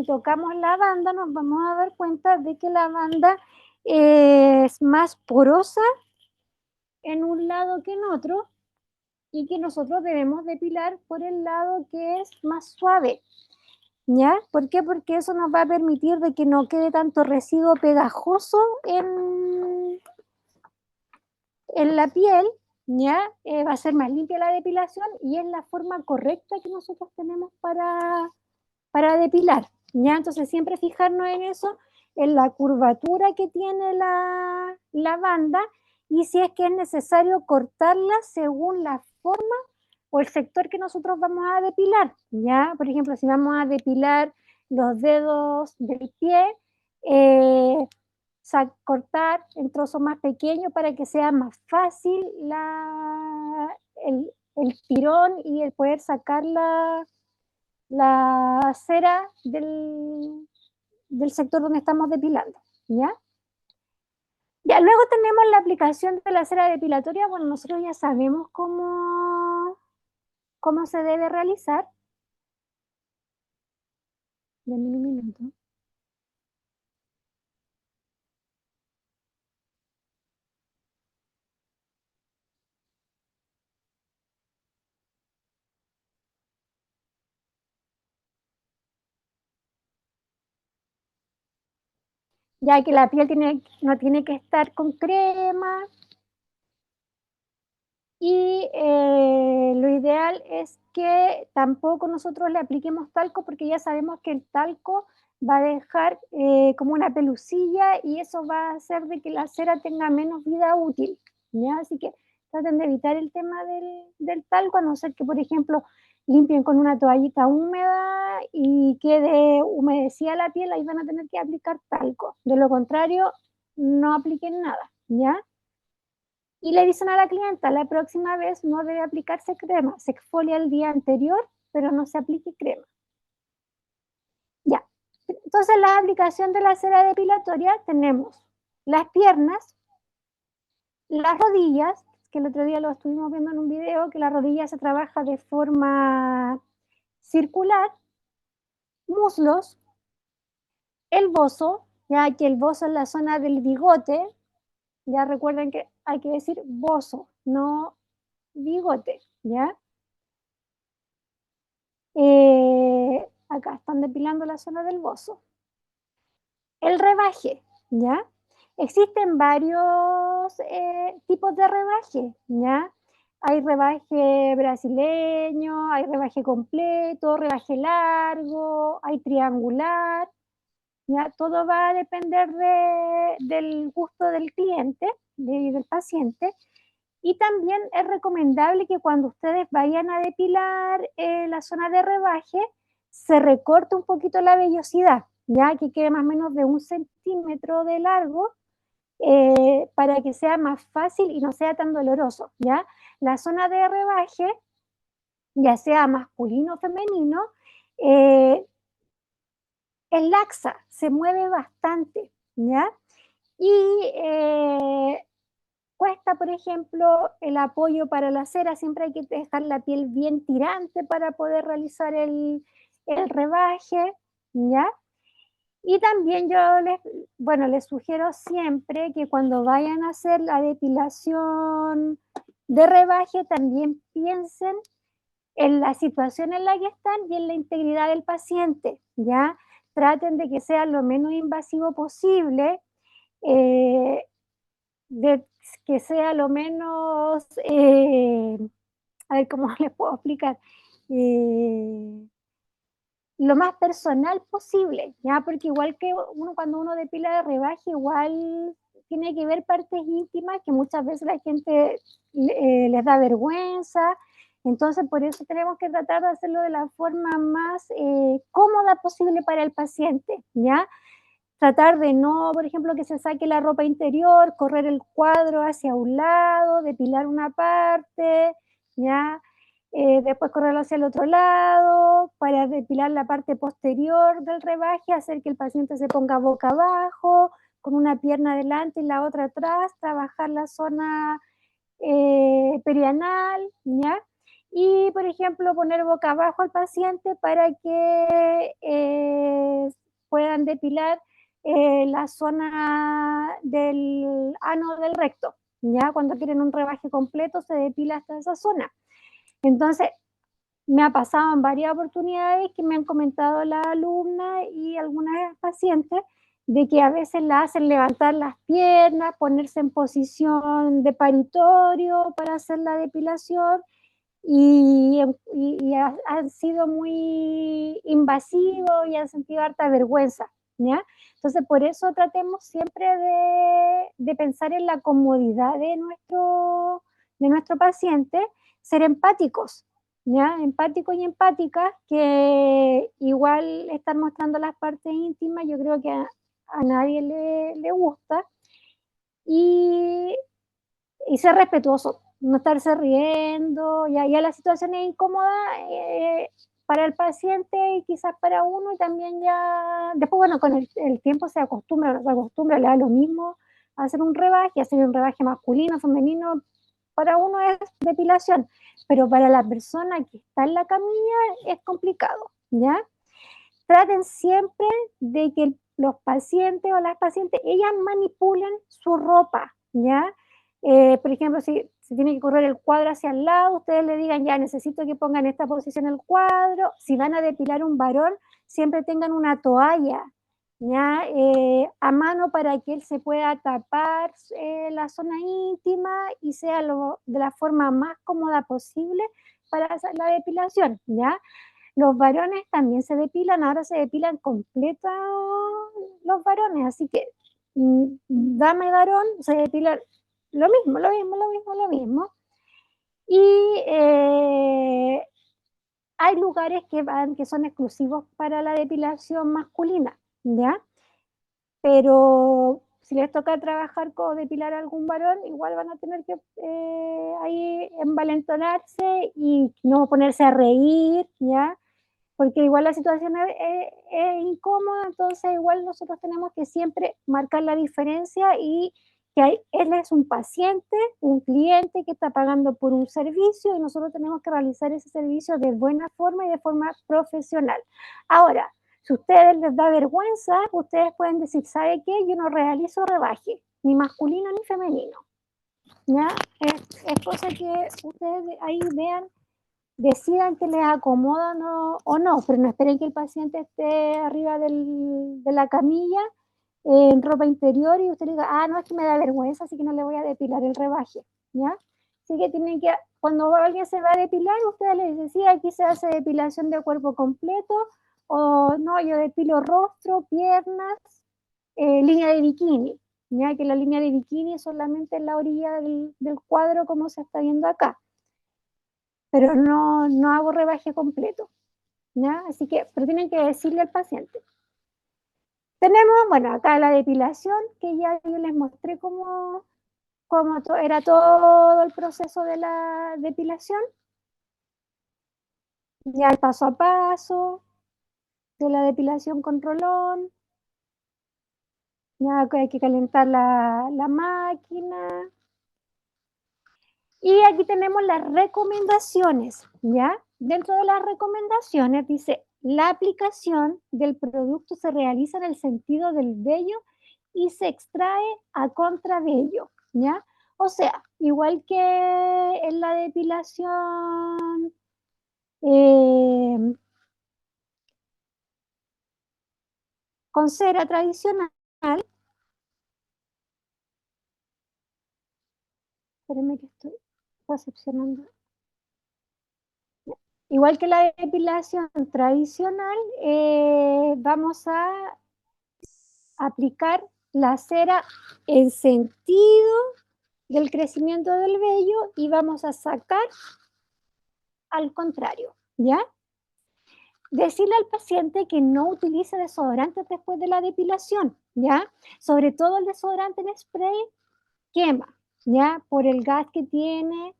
tocamos la banda nos vamos a dar cuenta de que la banda es más porosa en un lado que en otro y que nosotros debemos depilar por el lado que es más suave, ¿ya? ¿Por qué? Porque eso nos va a permitir de que no quede tanto residuo pegajoso en la piel, ¿ya? Va a ser más limpia la depilación y es la forma correcta que nosotros tenemos para depilar, ¿ya? Entonces siempre fijarnos en eso, en la curvatura que tiene la banda y si es que es necesario cortarla según la forma o el sector que nosotros vamos a depilar, ¿ya? Por ejemplo, si vamos a depilar los dedos del pie, eh, cortar en trozos más pequeños para que sea más fácil el tirón y el poder sacar la cera del sector donde estamos depilando, ¿ya? Ya, luego tenemos la aplicación de la cera depilatoria. Bueno, nosotros ya sabemos cómo se debe realizar. Denme un minuto. ya que la piel no tiene que estar con crema. Y lo ideal es que tampoco nosotros le apliquemos talco porque ya sabemos que el talco va a dejar como una pelusilla y eso va a hacer de que la cera tenga menos vida útil, ¿ya? Así que traten de evitar el tema del talco, a no ser que, por ejemplo, limpien con una toallita húmeda y quede humedecida la piel, ahí van a tener que aplicar talco. De lo contrario, no apliquen nada, ¿ya? Y le dicen a la clienta, la próxima vez no debe aplicarse crema, se exfolia el día anterior, pero no se aplique crema. Ya. Entonces, la aplicación de la cera depilatoria tenemos las piernas, las rodillas, que el otro día lo estuvimos viendo en un video, que la rodilla se trabaja de forma circular, muslos, el bozo, ya que el bozo es la zona del bigote, ya recuerden que hay que decir bozo, no bigote, ¿ya? Acá están depilando la zona del bozo. El rebaje, ¿ya? Existen varios tipos de rebaje, ¿ya? Hay rebaje brasileño, hay rebaje completo, rebaje largo, hay triangular, ¿ya? Todo va a depender del gusto del cliente, del paciente. Y también es recomendable que cuando ustedes vayan a depilar la zona de rebaje, se recorte un poquito la vellosidad, ya que quede más o menos de 1 centímetro de largo, para que sea más fácil y no sea tan doloroso, ¿ya? La zona de rebaje, ya sea masculino o femenino, es laxa, se mueve bastante, ¿ya? Y cuesta, por ejemplo, el apoyo para la cera, siempre hay que dejar la piel bien tirante para poder realizar el rebaje, ¿ya? Y también les sugiero siempre que cuando vayan a hacer la depilación de rebaje, también piensen en la situación en la que están y en la integridad del paciente, ¿ya? Traten de que sea lo menos invasivo posible, de que sea lo menos, a ver cómo les puedo explicar, lo más personal posible, ¿ya? Porque igual que cuando uno depila de rebaje, igual tiene que ver partes íntimas que muchas veces la gente les da vergüenza, entonces por eso tenemos que tratar de hacerlo de la forma más cómoda posible para el paciente, ¿ya? Tratar de no, por ejemplo, que se saque la ropa interior, correr el cuadro hacia un lado, depilar una parte, ¿ya? Después correrlo hacia el otro lado, para depilar la parte posterior del rebaje, hacer que el paciente se ponga boca abajo, con una pierna adelante y la otra atrás, trabajar la zona perianal, ¿ya? Y, por ejemplo, poner boca abajo al paciente para que puedan depilar la zona del ano del recto, ¿ya? Cuando quieren un rebaje completo se depila hasta esa zona. Entonces, me ha pasado en varias oportunidades que me han comentado las alumnas y algunas pacientes de que a veces la hacen levantar las piernas, ponerse en posición de paritorio para hacer la depilación y han sido muy invasivos y han sentido harta vergüenza, ¿ya? Entonces, por eso tratemos siempre de pensar en la comodidad de nuestro paciente, ser empáticos, ¿ya? Empáticos y empáticas, que igual estar mostrando las partes íntimas, yo creo que a nadie le gusta, y ser respetuoso, no estarse riendo, ya la situación es incómoda para el paciente y quizás para uno, y también ya, después bueno, con el tiempo se acostumbra, no se acostumbra, le da lo mismo hacer un rebaje masculino, femenino, para uno es depilación, pero para la persona que está en la camilla es complicado, ¿ya? Traten siempre de que los pacientes o las pacientes, ellas manipulen su ropa, ¿ya? Por ejemplo, si tiene que correr el cuadro hacia el lado, ustedes le digan, ya necesito que pongan esta posición el cuadro. Si van a depilar un varón, siempre tengan una toalla ¿ya? A mano para que él se pueda tapar la zona íntima y sea de la forma más cómoda posible para hacer la depilación, ¿ya? Los varones también se depilan, ahora se depilan completos los varones, así que dama y varón se depilan lo mismo, lo mismo, lo mismo, lo mismo. Y hay lugares que son exclusivos para la depilación masculina, ¿ya? Pero si les toca trabajar con depilar a algún varón, igual van a tener que ahí envalentonarse y no ponerse a reír, ¿ya? Porque igual la situación es incómoda, entonces igual nosotros tenemos que siempre marcar la diferencia y que él es un paciente, un cliente que está pagando por un servicio y nosotros tenemos que realizar ese servicio de buena forma y de forma profesional. Ahora, si a ustedes les da vergüenza, ustedes pueden decir, ¿sabe qué? Yo no realizo rebaje, ni masculino ni femenino. ¿Ya? Es cosa que ustedes ahí vean, decidan que les acomoda o no, pero no esperen que el paciente esté arriba de la camilla en ropa interior y usted le diga, ah, no, es que me da vergüenza, así que no le voy a depilar el rebaje, ¿ya? Así que tienen que, cuando alguien se va a depilar, ustedes les dicen, sí, aquí se hace depilación de cuerpo completo, o no, yo depilo rostro, piernas, línea de bikini, ya que la línea de bikini es solamente en la orilla del cuadro como se está viendo acá, pero no hago rebaje completo, ¿ya? Así que, pero tienen que decirle al paciente. Tenemos, bueno, acá la depilación, que ya yo les mostré cómo era todo el proceso de la depilación, ya el paso a paso de la depilación con rolón, ya que hay que calentar la máquina. Y aquí tenemos las recomendaciones, ¿ya? Dentro de las recomendaciones dice, la aplicación del producto se realiza en el sentido del vello y se extrae a contravello, ¿ya? O sea, igual que en la depilación con cera tradicional, espérenme que estoy recepcionando. Igual que la depilación tradicional, vamos a aplicar la cera en sentido del crecimiento del vello y vamos a sacar al contrario, ¿ya? Decirle al paciente que no utilice desodorantes después de la depilación, ¿ya? Sobre todo el desodorante en spray quema, ¿ya? Por el gas que tiene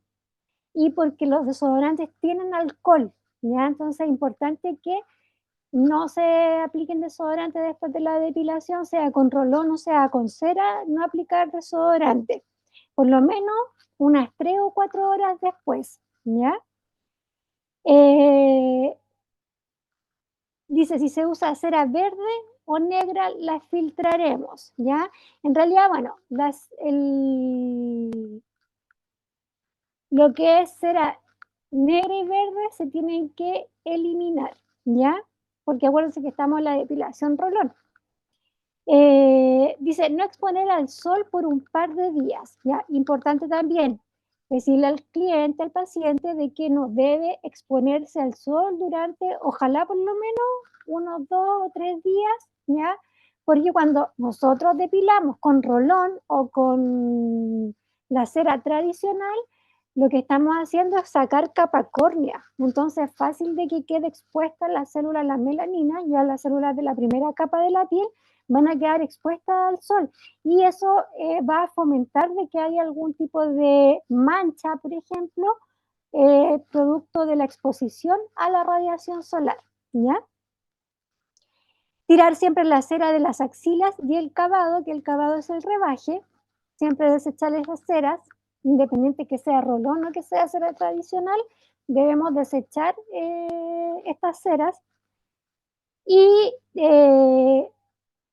y porque los desodorantes tienen alcohol, ¿ya? Entonces es importante que no se apliquen desodorante después de la depilación, sea con rolón o sea con cera, no aplicar desodorante. Por lo menos unas 3 o 4 horas después, ¿ya? Dice, si se usa cera verde o negra, la filtraremos, ¿ya? En realidad, bueno, lo que es cera negra y verde se tienen que eliminar, ¿ya? Porque acuérdense que estamos en la depilación rolón. Dice, no exponer al sol por un par de días, ¿ya? Importante también decirle al cliente, al paciente, de que no debe exponerse al sol durante, ojalá por lo menos, unos 2 o 3 días, ¿ya? Porque cuando nosotros depilamos con rolón o con la cera tradicional, lo que estamos haciendo es sacar capa córnea. Entonces es fácil de que quede expuesta las células, la melanina, ya las células de la primera capa de la piel, van a quedar expuestas al sol y eso va a fomentar de que haya algún tipo de mancha, por ejemplo, producto de la exposición a la radiación solar, ¿ya? Tirar siempre la cera de las axilas y el cavado, que el cavado es el rebaje, siempre desechar esas ceras, independiente que sea rolón o que sea cera tradicional, debemos desechar estas ceras y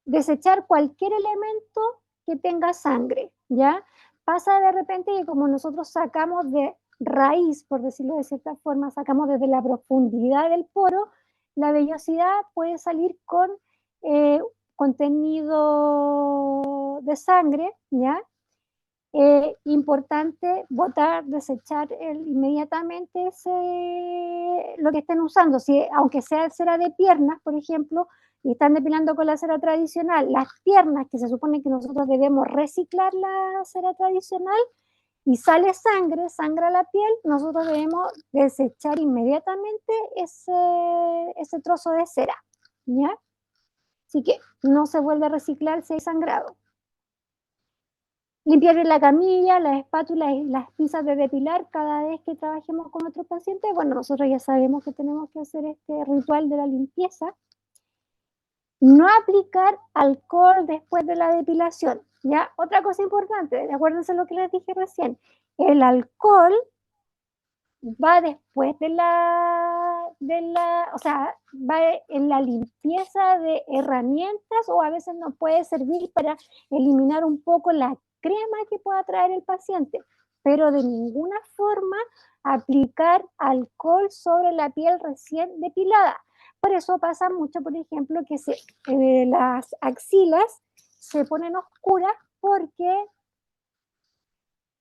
desechar cualquier elemento que tenga sangre, ¿ya? Pasa de repente que como nosotros sacamos de raíz, por decirlo de cierta forma, sacamos desde la profundidad del poro, la vellosidad puede salir con contenido de sangre, ¿ya? Importante botar, desechar inmediatamente lo que estén usando. Si, aunque sea cera de piernas, por ejemplo, y están depilando con la cera tradicional, las piernas, que se supone que nosotros debemos reciclar la cera tradicional, y sale sangre, sangra la piel, nosotros debemos desechar inmediatamente ese trozo de cera, ¿ya? Así que no se vuelve a reciclar si hay sangrado. Limpiar la camilla, las espátulas y las pinzas de depilar cada vez que trabajemos con nuestros pacientes. Bueno, nosotros ya sabemos que tenemos que hacer este ritual de la limpieza. No aplicar alcohol después de la depilación. ¿Ya? Otra cosa importante, acuérdense lo que les dije recién. El alcohol va después o sea, va en la limpieza de herramientas, o a veces nos puede servir para eliminar un poco la crema que pueda traer el paciente, pero de ninguna forma aplicar alcohol sobre la piel recién depilada. Por eso pasa mucho, por ejemplo, que las axilas se ponen oscuras porque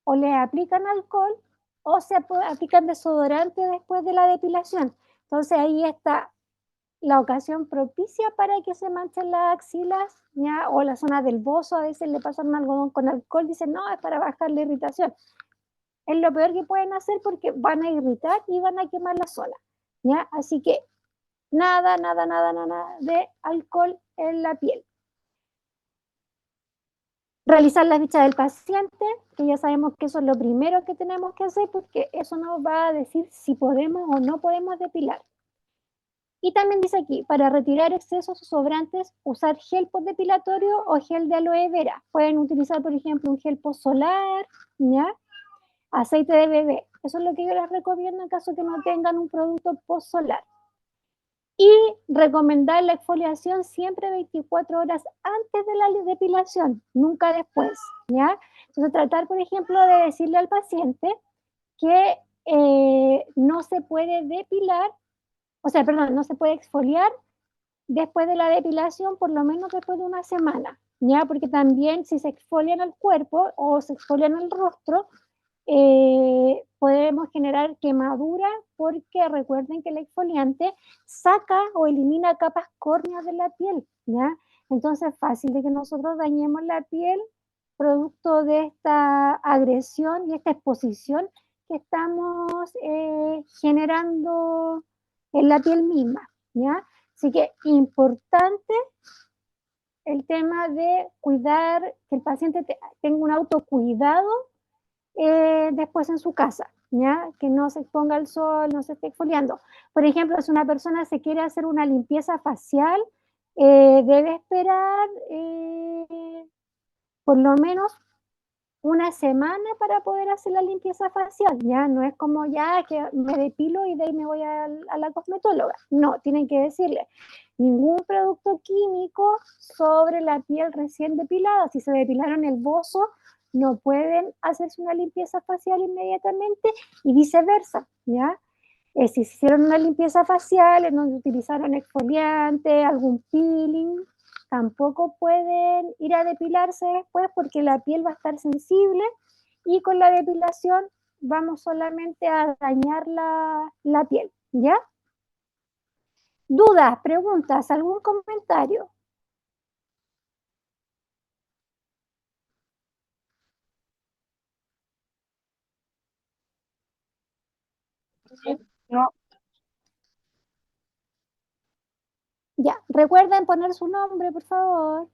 o le aplican alcohol o se aplican desodorante después de la depilación. Entonces ahí está la ocasión propicia para que se manchen las axilas, ¿ya? O la zona del bozo. A veces le pasan un algodón con alcohol, dicen no, es para bajar la irritación. Es lo peor que pueden hacer porque van a irritar y van a quemar la zona, ¿ya? Así que nada de alcohol en la piel. Realizar la ficha del paciente, que ya sabemos que eso es lo primero que tenemos que hacer porque eso nos va a decir si podemos o no podemos depilar. Y también dice aquí, para retirar excesos o sobrantes, usar gel postdepilatorio o gel de aloe vera. Pueden utilizar, por ejemplo, un gel post solar, ¿ya? Aceite de bebé. Eso es lo que yo les recomiendo en caso que no tengan un producto post solar. Y recomendar la exfoliación siempre 24 horas antes de la depilación, nunca después, ¿ya? Entonces tratar, por ejemplo, de decirle al paciente que no se puede depilar, o sea, perdón, no se puede exfoliar después de la depilación, por lo menos después de una semana, ¿ya? Porque también si se exfolian el cuerpo o se exfolian el rostro, podemos generar quemadura porque recuerden que el exfoliante saca o elimina capas córneas de la piel, ¿ya? Entonces es fácil de que nosotros dañemos la piel producto de esta agresión y esta exposición que estamos generando en la piel misma, ¿ya? Así que importante el tema de cuidar, que el paciente tenga un autocuidado después en su casa, ¿ya? Que no se exponga al sol, no se esté exfoliando. Por ejemplo, si una persona se quiere hacer una limpieza facial, debe esperar por lo menos una semana para poder hacer la limpieza facial, ¿ya? No es como ya que me depilo y de ahí me voy a la cosmetóloga. No, tienen que decirle ningún producto químico sobre la piel recién depilada. Si se depilaron el bozo, no pueden hacerse una limpieza facial inmediatamente y viceversa, ¿ya? Si se hicieron una limpieza facial en donde utilizaron exfoliante, algún peeling, tampoco pueden ir a depilarse después porque la piel va a estar sensible y con la depilación vamos solamente a dañar la piel, ¿ya? ¿Dudas, preguntas, algún comentario? No, Ya, recuerden poner su nombre, por favor.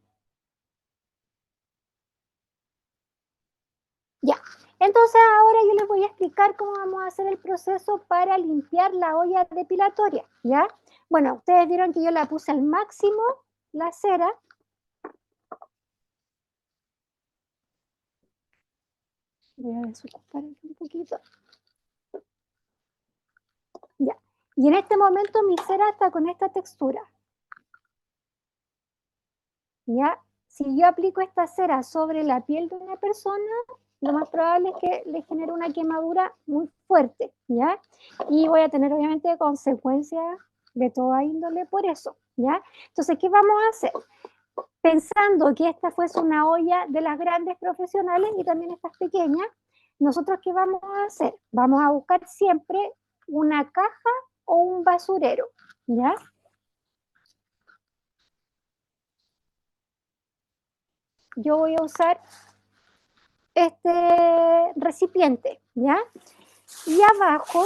Ya, entonces ahora yo les voy a explicar cómo vamos a hacer el proceso para limpiar la olla depilatoria, ¿ya? Bueno, ustedes vieron que yo la puse al máximo, la cera. Voy a desocupar un poquito. Ya, y en este momento mi cera está con esta textura. ¿Ya? Si yo aplico esta cera sobre la piel de una persona, lo más probable es que le genere una quemadura muy fuerte, ¿ya? Y voy a tener obviamente consecuencias de toda índole por eso, ¿ya? Entonces, ¿qué vamos a hacer? pensando que esta fuese una olla de las grandes profesionales y también estas pequeñas, nosotros ¿qué vamos a hacer? Vamos a buscar siempre una caja o un basurero, ¿ya? Yo voy a usar este recipiente, ¿ya? Y abajo,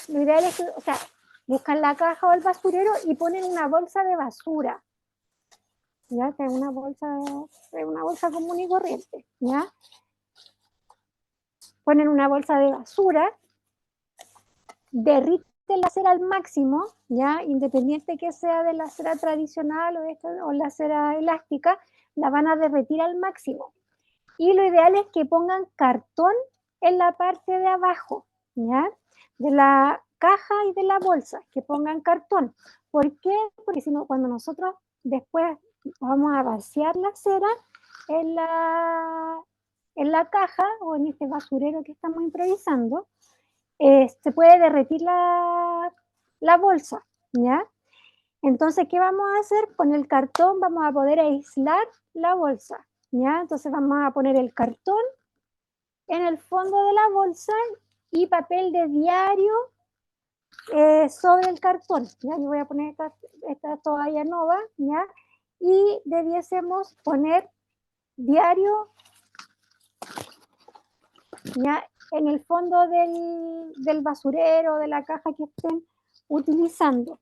lo ideal es que, o sea, buscan la caja o el basurero y ponen una bolsa de basura, ¿ya? Que es una bolsa común y corriente, ¿ya? Ponen una bolsa de basura, derriten la cera al máximo, ¿ya? Independiente que sea de la cera tradicional o la cera elástica, la van a derretir al máximo. Y lo ideal es que pongan cartón en la parte de abajo, ¿ya? De la caja y de la bolsa, que pongan cartón. ¿Por qué? Porque si no, cuando nosotros después vamos a vaciar la cera en la caja o en este basurero que estamos improvisando, se puede derretir la bolsa, ¿ya? Entonces, ¿qué vamos a hacer? Con el cartón vamos a poder aislar la bolsa, ¿ya? Entonces vamos a poner el cartón en el fondo de la bolsa y papel de diario sobre el cartón, ¿ya? Yo voy a poner esta toalla nova, ¿ya? Y debiésemos poner diario, ¿ya? En el fondo del basurero, de la caja que estén utilizando.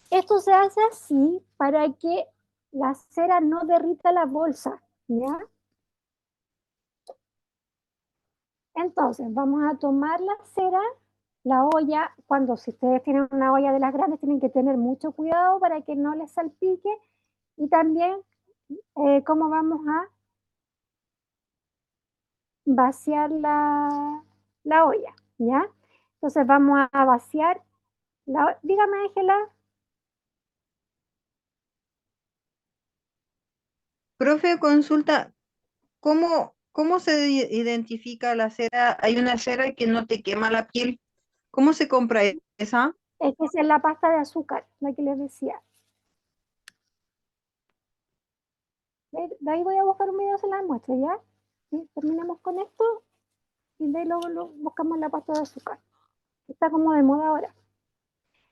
Esto se hace así para que la cera no derrita la bolsa, ¿ya? Entonces, vamos a tomar la cera, la olla, si ustedes tienen una olla de las grandes, tienen que tener mucho cuidado para que no les salpique, y también cómo vamos a vaciar la olla, ¿ya? Entonces vamos a vaciar dígame, Ángela. Profe, consulta, ¿cómo se identifica la cera? Hay una cera que no te quema la piel. ¿Cómo se compra esa? Es que es la pasta de azúcar, la que les decía. De ahí voy a buscar un video, se las muestro, ¿ya? ¿Sí? Terminamos con esto y de ahí luego buscamos la pasta de azúcar. Está como de moda ahora.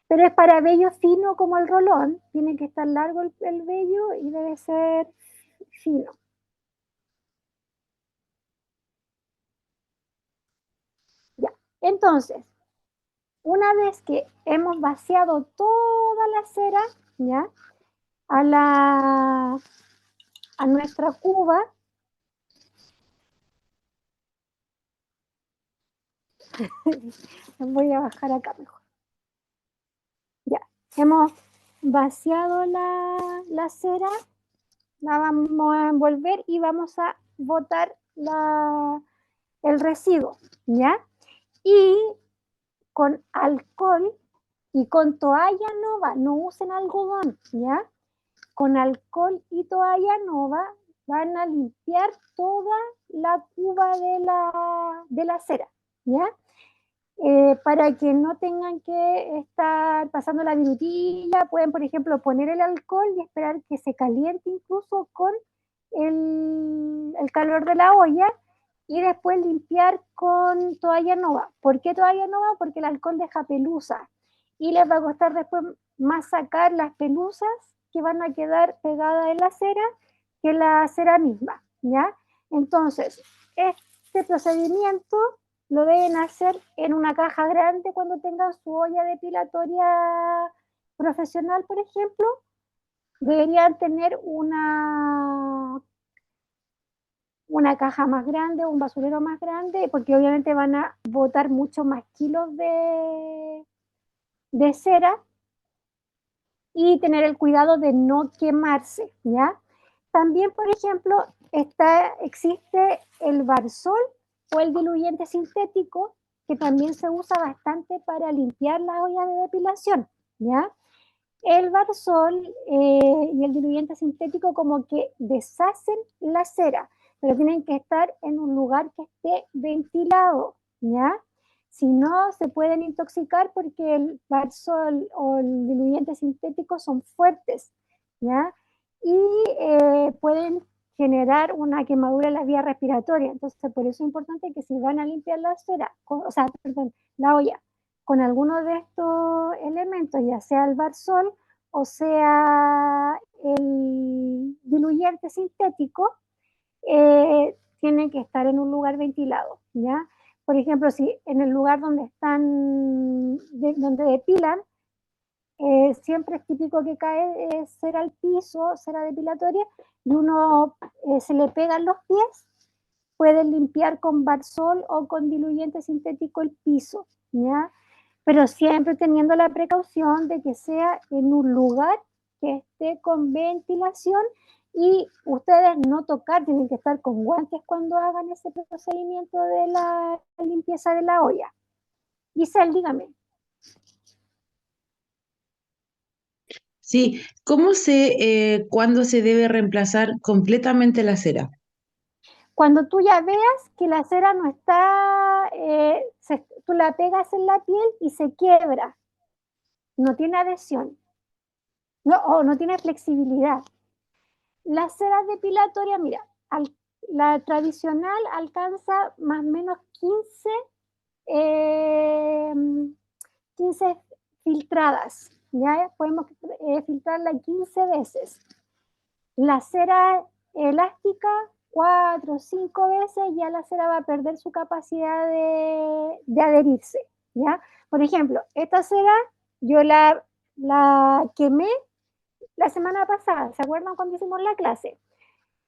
Pero es para vello fino como el rolón. Tiene que estar largo el vello y debe ser fino. Ya. Entonces, una vez que hemos vaciado toda la cera, ¿ya? A nuestra cuba, voy a bajar acá mejor. Ya, hemos vaciado la cera, la vamos a envolver y vamos a botar el residuo, ¿ya? Y con alcohol y con toalla nova, no usen algodón, ¿ya? Con alcohol y toalla nova van a limpiar toda la cuba de la cera, ¿ya? Para que no tengan que estar pasando la virutilla, pueden, por ejemplo, poner el alcohol y esperar que se caliente incluso con el calor de la olla y después limpiar con toalla nova. ¿Por qué toalla nova? Porque el alcohol deja pelusa y les va a costar después más sacar las pelusas que van a quedar pegadas en la cera que la cera misma, ¿ya? Entonces, este procedimiento lo deben hacer en una caja grande cuando tengan su olla depilatoria profesional, por ejemplo. Deberían tener una caja más grande, un basurero más grande, porque obviamente van a botar mucho más kilos de cera y tener el cuidado de no quemarse, ¿ya? También, por ejemplo, existe el Barsol o el diluyente sintético, que también se usa bastante para limpiar las ollas de depilación, ¿ya? El Barsol y el diluyente sintético como que deshacen la cera, pero tienen que estar en un lugar que esté ventilado, ¿ya? Si no, se pueden intoxicar porque el barsol o el diluyente sintético son fuertes, ¿ya? Y pueden generar una quemadura en la vía respiratoria. Entonces, por eso es importante que si van a limpiar la cera, o sea, perdón, la olla, con alguno de estos elementos, ya sea el barsol o sea el diluyente sintético, tienen que estar en un lugar ventilado, ¿ya? Por ejemplo, si en el lugar donde están, donde depilan, siempre es típico que cae cera al piso, cera depilatoria, y uno se le pegan los pies, pueden limpiar con barsol o con diluyente sintético el piso, ¿ya? Pero siempre teniendo la precaución de que sea en un lugar que esté con ventilación y ustedes no tocar, tienen que estar con guantes cuando hagan ese procedimiento de la limpieza de la olla. Giselle, dígame. Sí, ¿cuándo se debe reemplazar completamente la cera? Cuando tú ya veas que la cera no está, tú la pegas en la piel y se quiebra, no tiene adhesión, o no tiene flexibilidad. La cera depilatoria, mira, la tradicional alcanza más o menos 15 filtradas, ¿ya? Podemos filtrarla 15 veces. La cera elástica, 4 o 5 veces, ya la cera va a perder su capacidad de adherirse, ¿ya? Por ejemplo, esta cera yo la quemé la semana pasada, ¿se acuerdan cuando hicimos la clase?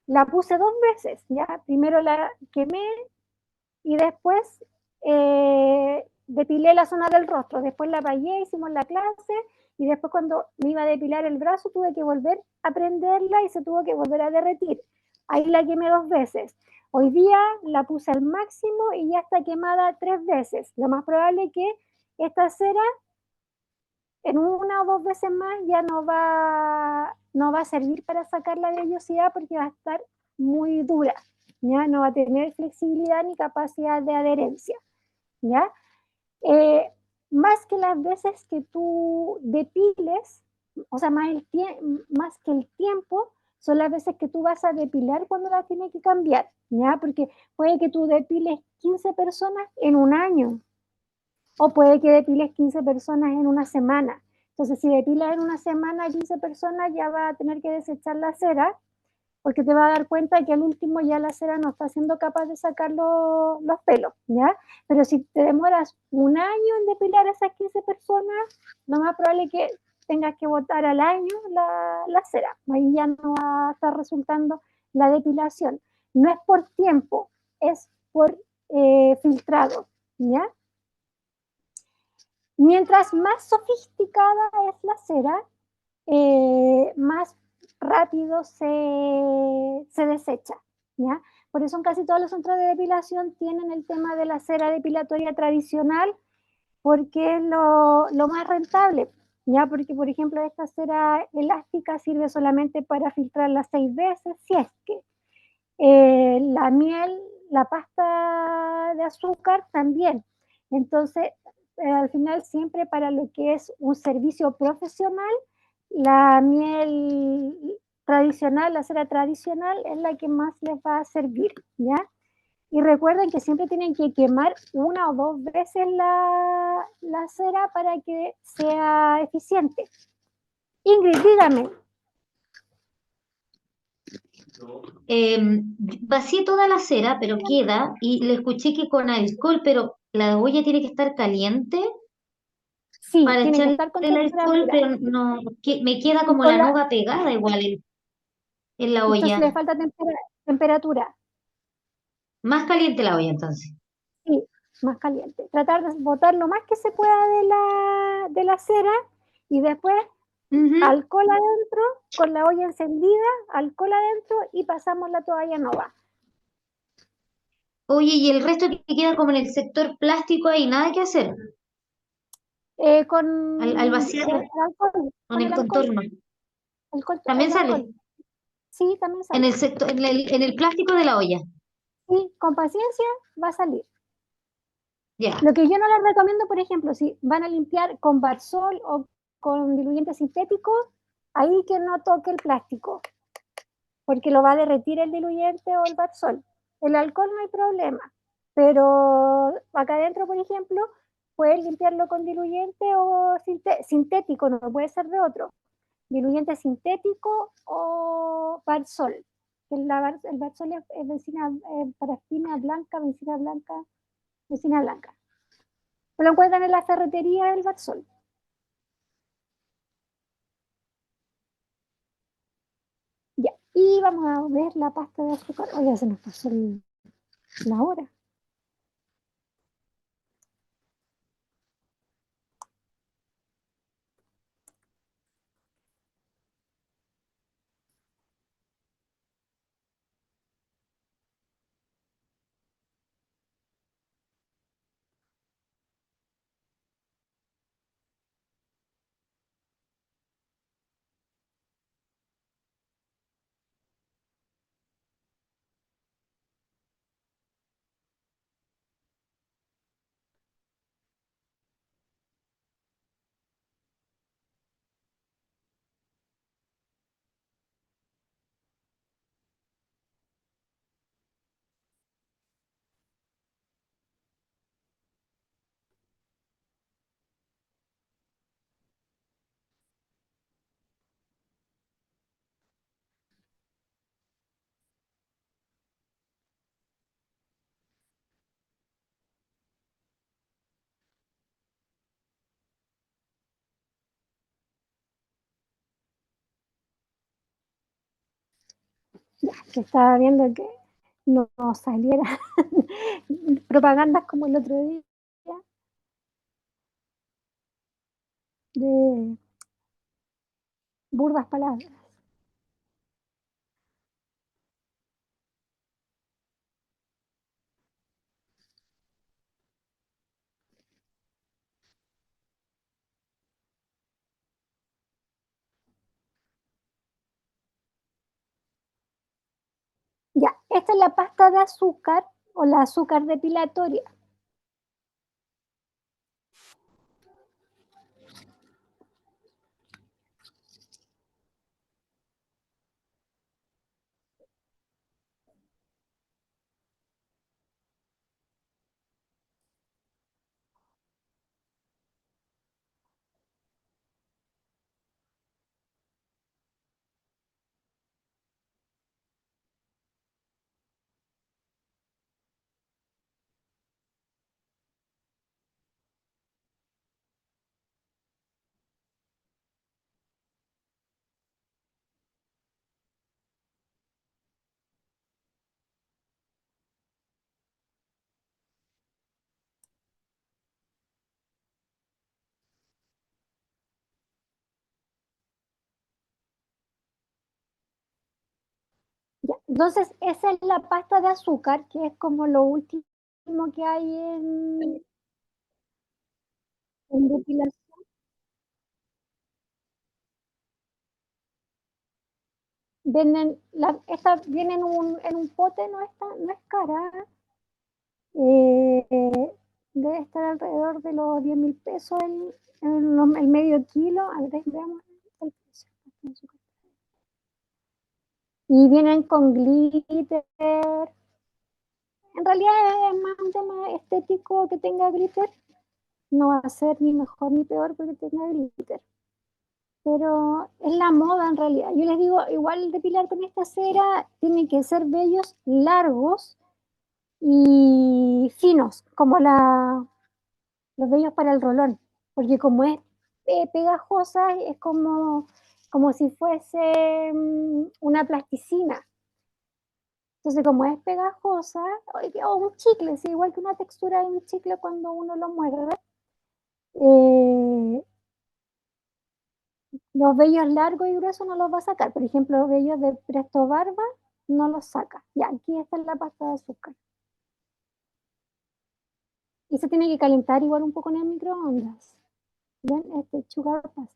La puse 2 veces, ¿ya? Primero la quemé y después depilé la zona del rostro, después la rayé, hicimos la clase y después cuando me iba a depilar el brazo tuve que volver a prenderla y se tuvo que volver a derretir. Ahí la quemé 2 veces. Hoy día la puse al máximo y ya está quemada 3 veces. Lo más probable es que esta cera en 1 o 2 veces más ya no va a servir para sacar la vellosidad porque va a estar muy dura, ¿ya? No va a tener flexibilidad ni capacidad de adherencia, ¿ya? Más que las veces que tú depiles, o sea, más que el tiempo, son las veces que tú vas a depilar cuando la tienes que cambiar, ¿ya? Porque puede que tú depiles 15 personas en un año, o puede que depiles 15 personas en una semana. Entonces, si depilas en una semana 15 personas, ya va a tener que desechar la cera, porque te va a dar cuenta que al último ya la cera no está siendo capaz de sacar los pelos, ¿ya? Pero si te demoras un año en depilar a esas 15 personas, lo más probable es que tengas que botar al año la cera. Ahí ya no va a estar resultando la depilación. No es por tiempo, es por filtrado, ¿ya? Mientras más sofisticada es la cera, más rápido se desecha, ¿ya? Por eso en casi todos los centros de depilación tienen el tema de la cera depilatoria tradicional, porque es lo más rentable, ¿ya? Porque, por ejemplo, esta cera elástica sirve solamente para filtrarla 6 veces, si es que la miel, la pasta de azúcar también. Entonces, al final siempre para lo que es un servicio profesional, la miel tradicional, la cera tradicional es la que más les va a servir, ¿ya? Y recuerden que siempre tienen que quemar 1 o 2 veces la cera para que sea eficiente. Ingrid, dígame. Vacié toda la cera, pero queda, y le escuché que con alcohol, pero la olla tiene que estar caliente Sí, para tiene que echarle estar con el alcohol, temperatura. pero no, me queda Y como con la nuga pegada igual en la entonces olla. le falta temperatura. Más caliente la olla entonces. Sí, más caliente. Tratar de botar lo más que se pueda de la cera y después Ujú. alcohol adentro, con la olla encendida, alcohol adentro y pasamos la toalla nova. Oye, y el resto que queda como en el sector plástico ahí, nada que hacer. Al vaciar El alcohol, en con el el alcohol, contorno. el También sale alcohol. Sí, también en sale. el sector, en el plástico de la olla. Sí, con paciencia va a salir. Ya. Lo que yo no les recomiendo, por ejemplo, si van a limpiar con Barsol o con diluyente sintético, ahí que no toque el plástico, porque lo va a derretir el diluyente o el Barsol. El alcohol no hay problema, pero acá adentro, por ejemplo, puedes limpiarlo con diluyente o sintético, no puede ser de otro. Diluyente sintético o Barsol. El Barsol es benzina, parafina blanca, benzina blanca. Lo encuentran en la ferretería del Barsol. Ya, y vamos a ver la pasta de azúcar. Oye, se nos pasó la hora. Ya, que estaba viendo que no saliera propagandas como el otro día de burdas palabras. Ya, esta es la pasta de azúcar o la azúcar depilatoria. Ya, entonces, esa es la pasta de azúcar, que es como lo último que hay en depilación. Esta viene en un pote, no es cara. Debe estar alrededor de los 10.000 pesos el medio kilo. A ver, veamos el precio. Y vienen con glitter. En realidad es más un tema estético que tenga glitter. No va a ser ni mejor ni peor porque tenga glitter. Pero es la moda en realidad. Yo les digo, igual depilar con esta cera tienen que ser vellos largos y finos, como los vellos para el rolón, porque como es pegajosa, es como si fuese una plasticina. Entonces, como es pegajosa, o un chicle, sí, igual que una textura de un chicle cuando uno lo muerde, eh, los vellos largos y gruesos no los va a sacar. Por ejemplo, los vellos de Presto Barba no los saca. Ya, aquí está la pasta de azúcar. Y se tiene que calentar igual un poco en el microondas. ¿Ven? Este sugar pasta.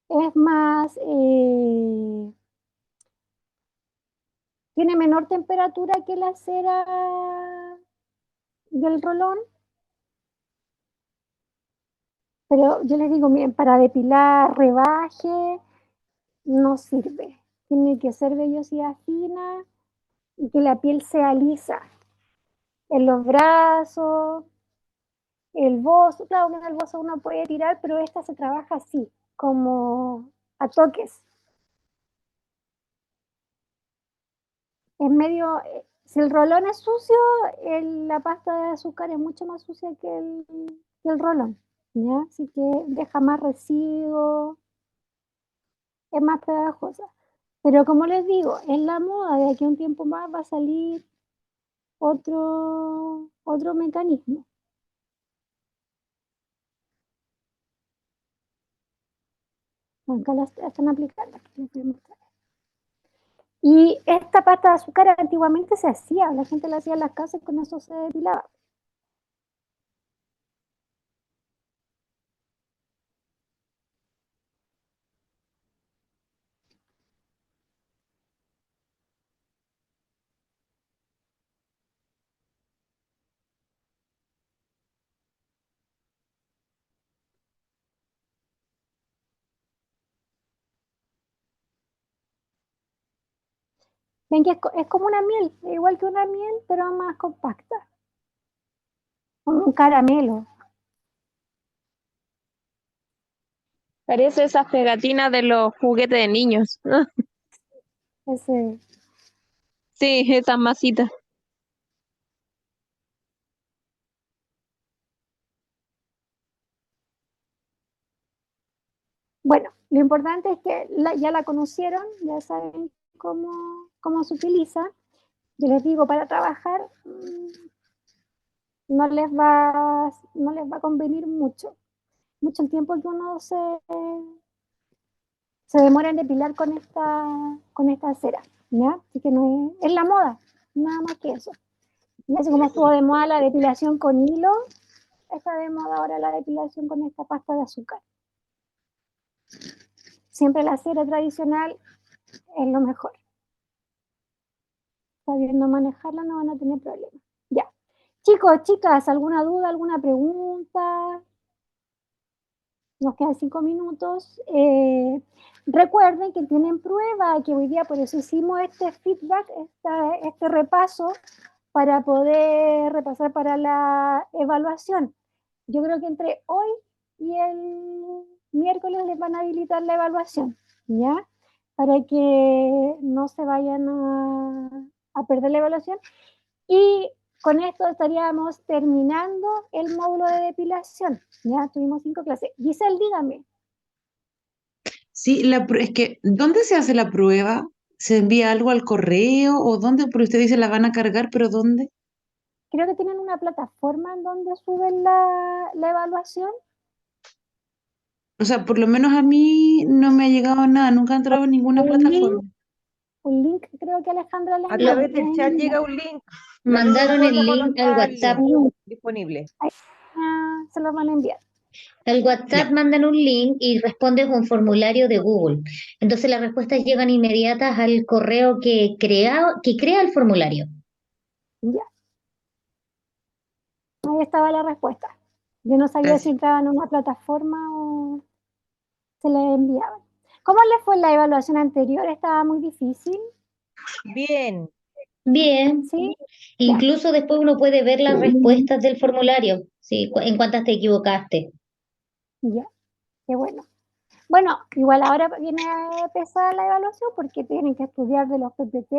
Es más, tiene menor temperatura que la cera del rolón, pero yo les digo, miren, para depilar rebaje no sirve. Tiene que ser vellosidad fina y que la piel sea lisa. En los brazos, el bozo, claro que en el bozo uno puede tirar, pero esta se trabaja así, como a toques. Es medio, si el rolón es sucio, la pasta de azúcar es mucho más sucia que el rolón, ¿ya? Así que deja más residuos, es más pegajosa. Pero como les digo, en la moda, de aquí a un tiempo más va a salir otro mecanismo. Acá la están aplicando, aquí les voy a mostrar. Y esta pasta de azúcar antiguamente se hacía, la gente la hacía en las casas y con eso se depilaba. Ven que es como una miel, igual que una miel, pero más compacta, como un caramelo. Parece esas pegatinas de los juguetes de niños. Ese. Sí, esas masitas. Bueno, lo importante es que ya la conocieron, ya saben cómo se utiliza. Yo les digo, para trabajar no les va a convenir mucho el tiempo que uno se demora en depilar con esta cera, ¿ya? Así que no es la moda, nada más que eso. Y así como estuvo de moda la depilación con hilo, está de moda ahora la depilación con esta pasta de azúcar. Siempre la cera tradicional es lo mejor. Sabiendo manejarla no van a tener problemas. Ya. Chicos, chicas, ¿alguna duda, alguna pregunta? Nos quedan 5 minutos. Recuerden que tienen prueba, que hoy día por eso hicimos este feedback, este repaso, para poder repasar para la evaluación. Yo creo que entre hoy y el miércoles les van a habilitar la evaluación, ¿ya? Para que no se vayan a perder la evaluación. Y con esto estaríamos terminando el módulo de depilación. Ya tuvimos 5 clases. Giselle, dígame. Sí, es que, ¿dónde se hace la prueba? ¿Se envía algo al correo o dónde? Porque usted dice la van a cargar, pero ¿dónde? Creo que tienen una plataforma en donde suben la evaluación. O sea, por lo menos a mí no me ha llegado nada, nunca he entrado en ninguna Un link, plataforma. un link creo que Alejandra les A Lo- través del chat llega un link. La Luz Mandaron el Rosa link al coloca el WhatsApp. link disponible. se los van a enviar. Al WhatsApp Ya. mandan un link y respondes a un formulario de Google. Entonces las respuestas llegan inmediatas al correo que crea el formulario. Ya. Ahí estaba la respuesta. Yo no sabía si Gracias. entraban en una plataforma o se les enviaban. ¿Cómo les fue la evaluación anterior? ¿Estaba muy difícil? Bien. Bien. ¿Sí? Ya. Incluso después uno puede ver las respuestas del formulario, ¿sí? En cuántas te equivocaste. Ya. Qué bueno. Bueno, igual ahora viene pesada la evaluación porque tienen que estudiar de los PPT,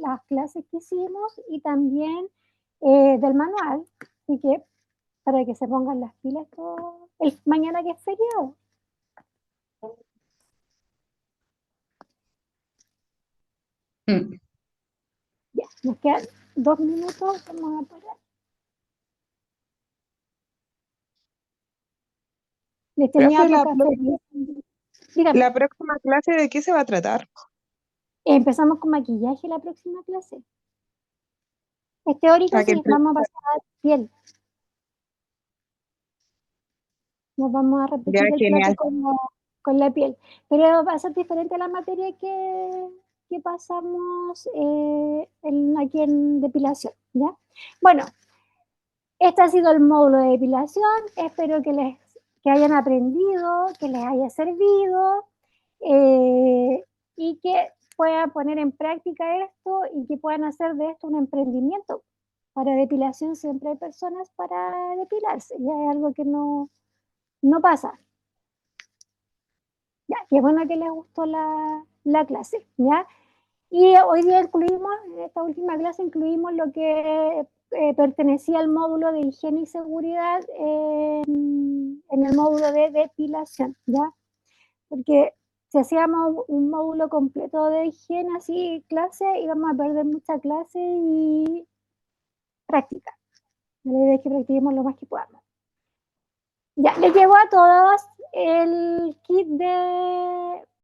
las clases que hicimos y también del manual. Así que para que se pongan las pilas todo, mañana que es feriado. Mm. Ya, nos quedan 2 minutos, vamos a parar. Les tenía Profe, otro café. Dígame, la próxima clase, ¿de qué se va a tratar? empezamos con maquillaje la próxima clase. Es teórico, Para que sí, vamos a pasar piel. Nos vamos a ya, repetir el plato genial. con la piel. Pero va a ser diferente a la materia que que pasamos aquí en depilación, ¿ya? Bueno, este ha sido el módulo de depilación. Espero que hayan aprendido, que les haya servido y que puedan poner en práctica esto y que puedan hacer de esto un emprendimiento. Para depilación siempre hay personas para depilarse, ya es algo que no pasa. Ya, qué bueno que les gustó la clase, ¿ya? Y hoy día incluimos, en esta última clase, incluimos lo que pertenecía al módulo de higiene y seguridad en el módulo de depilación, ¿ya? Porque si hacíamos un módulo completo de higiene, así, clase, íbamos a perder mucha clase y práctica. La idea es que practiquemos lo más que podamos. Ya, les llegó a todos el kit de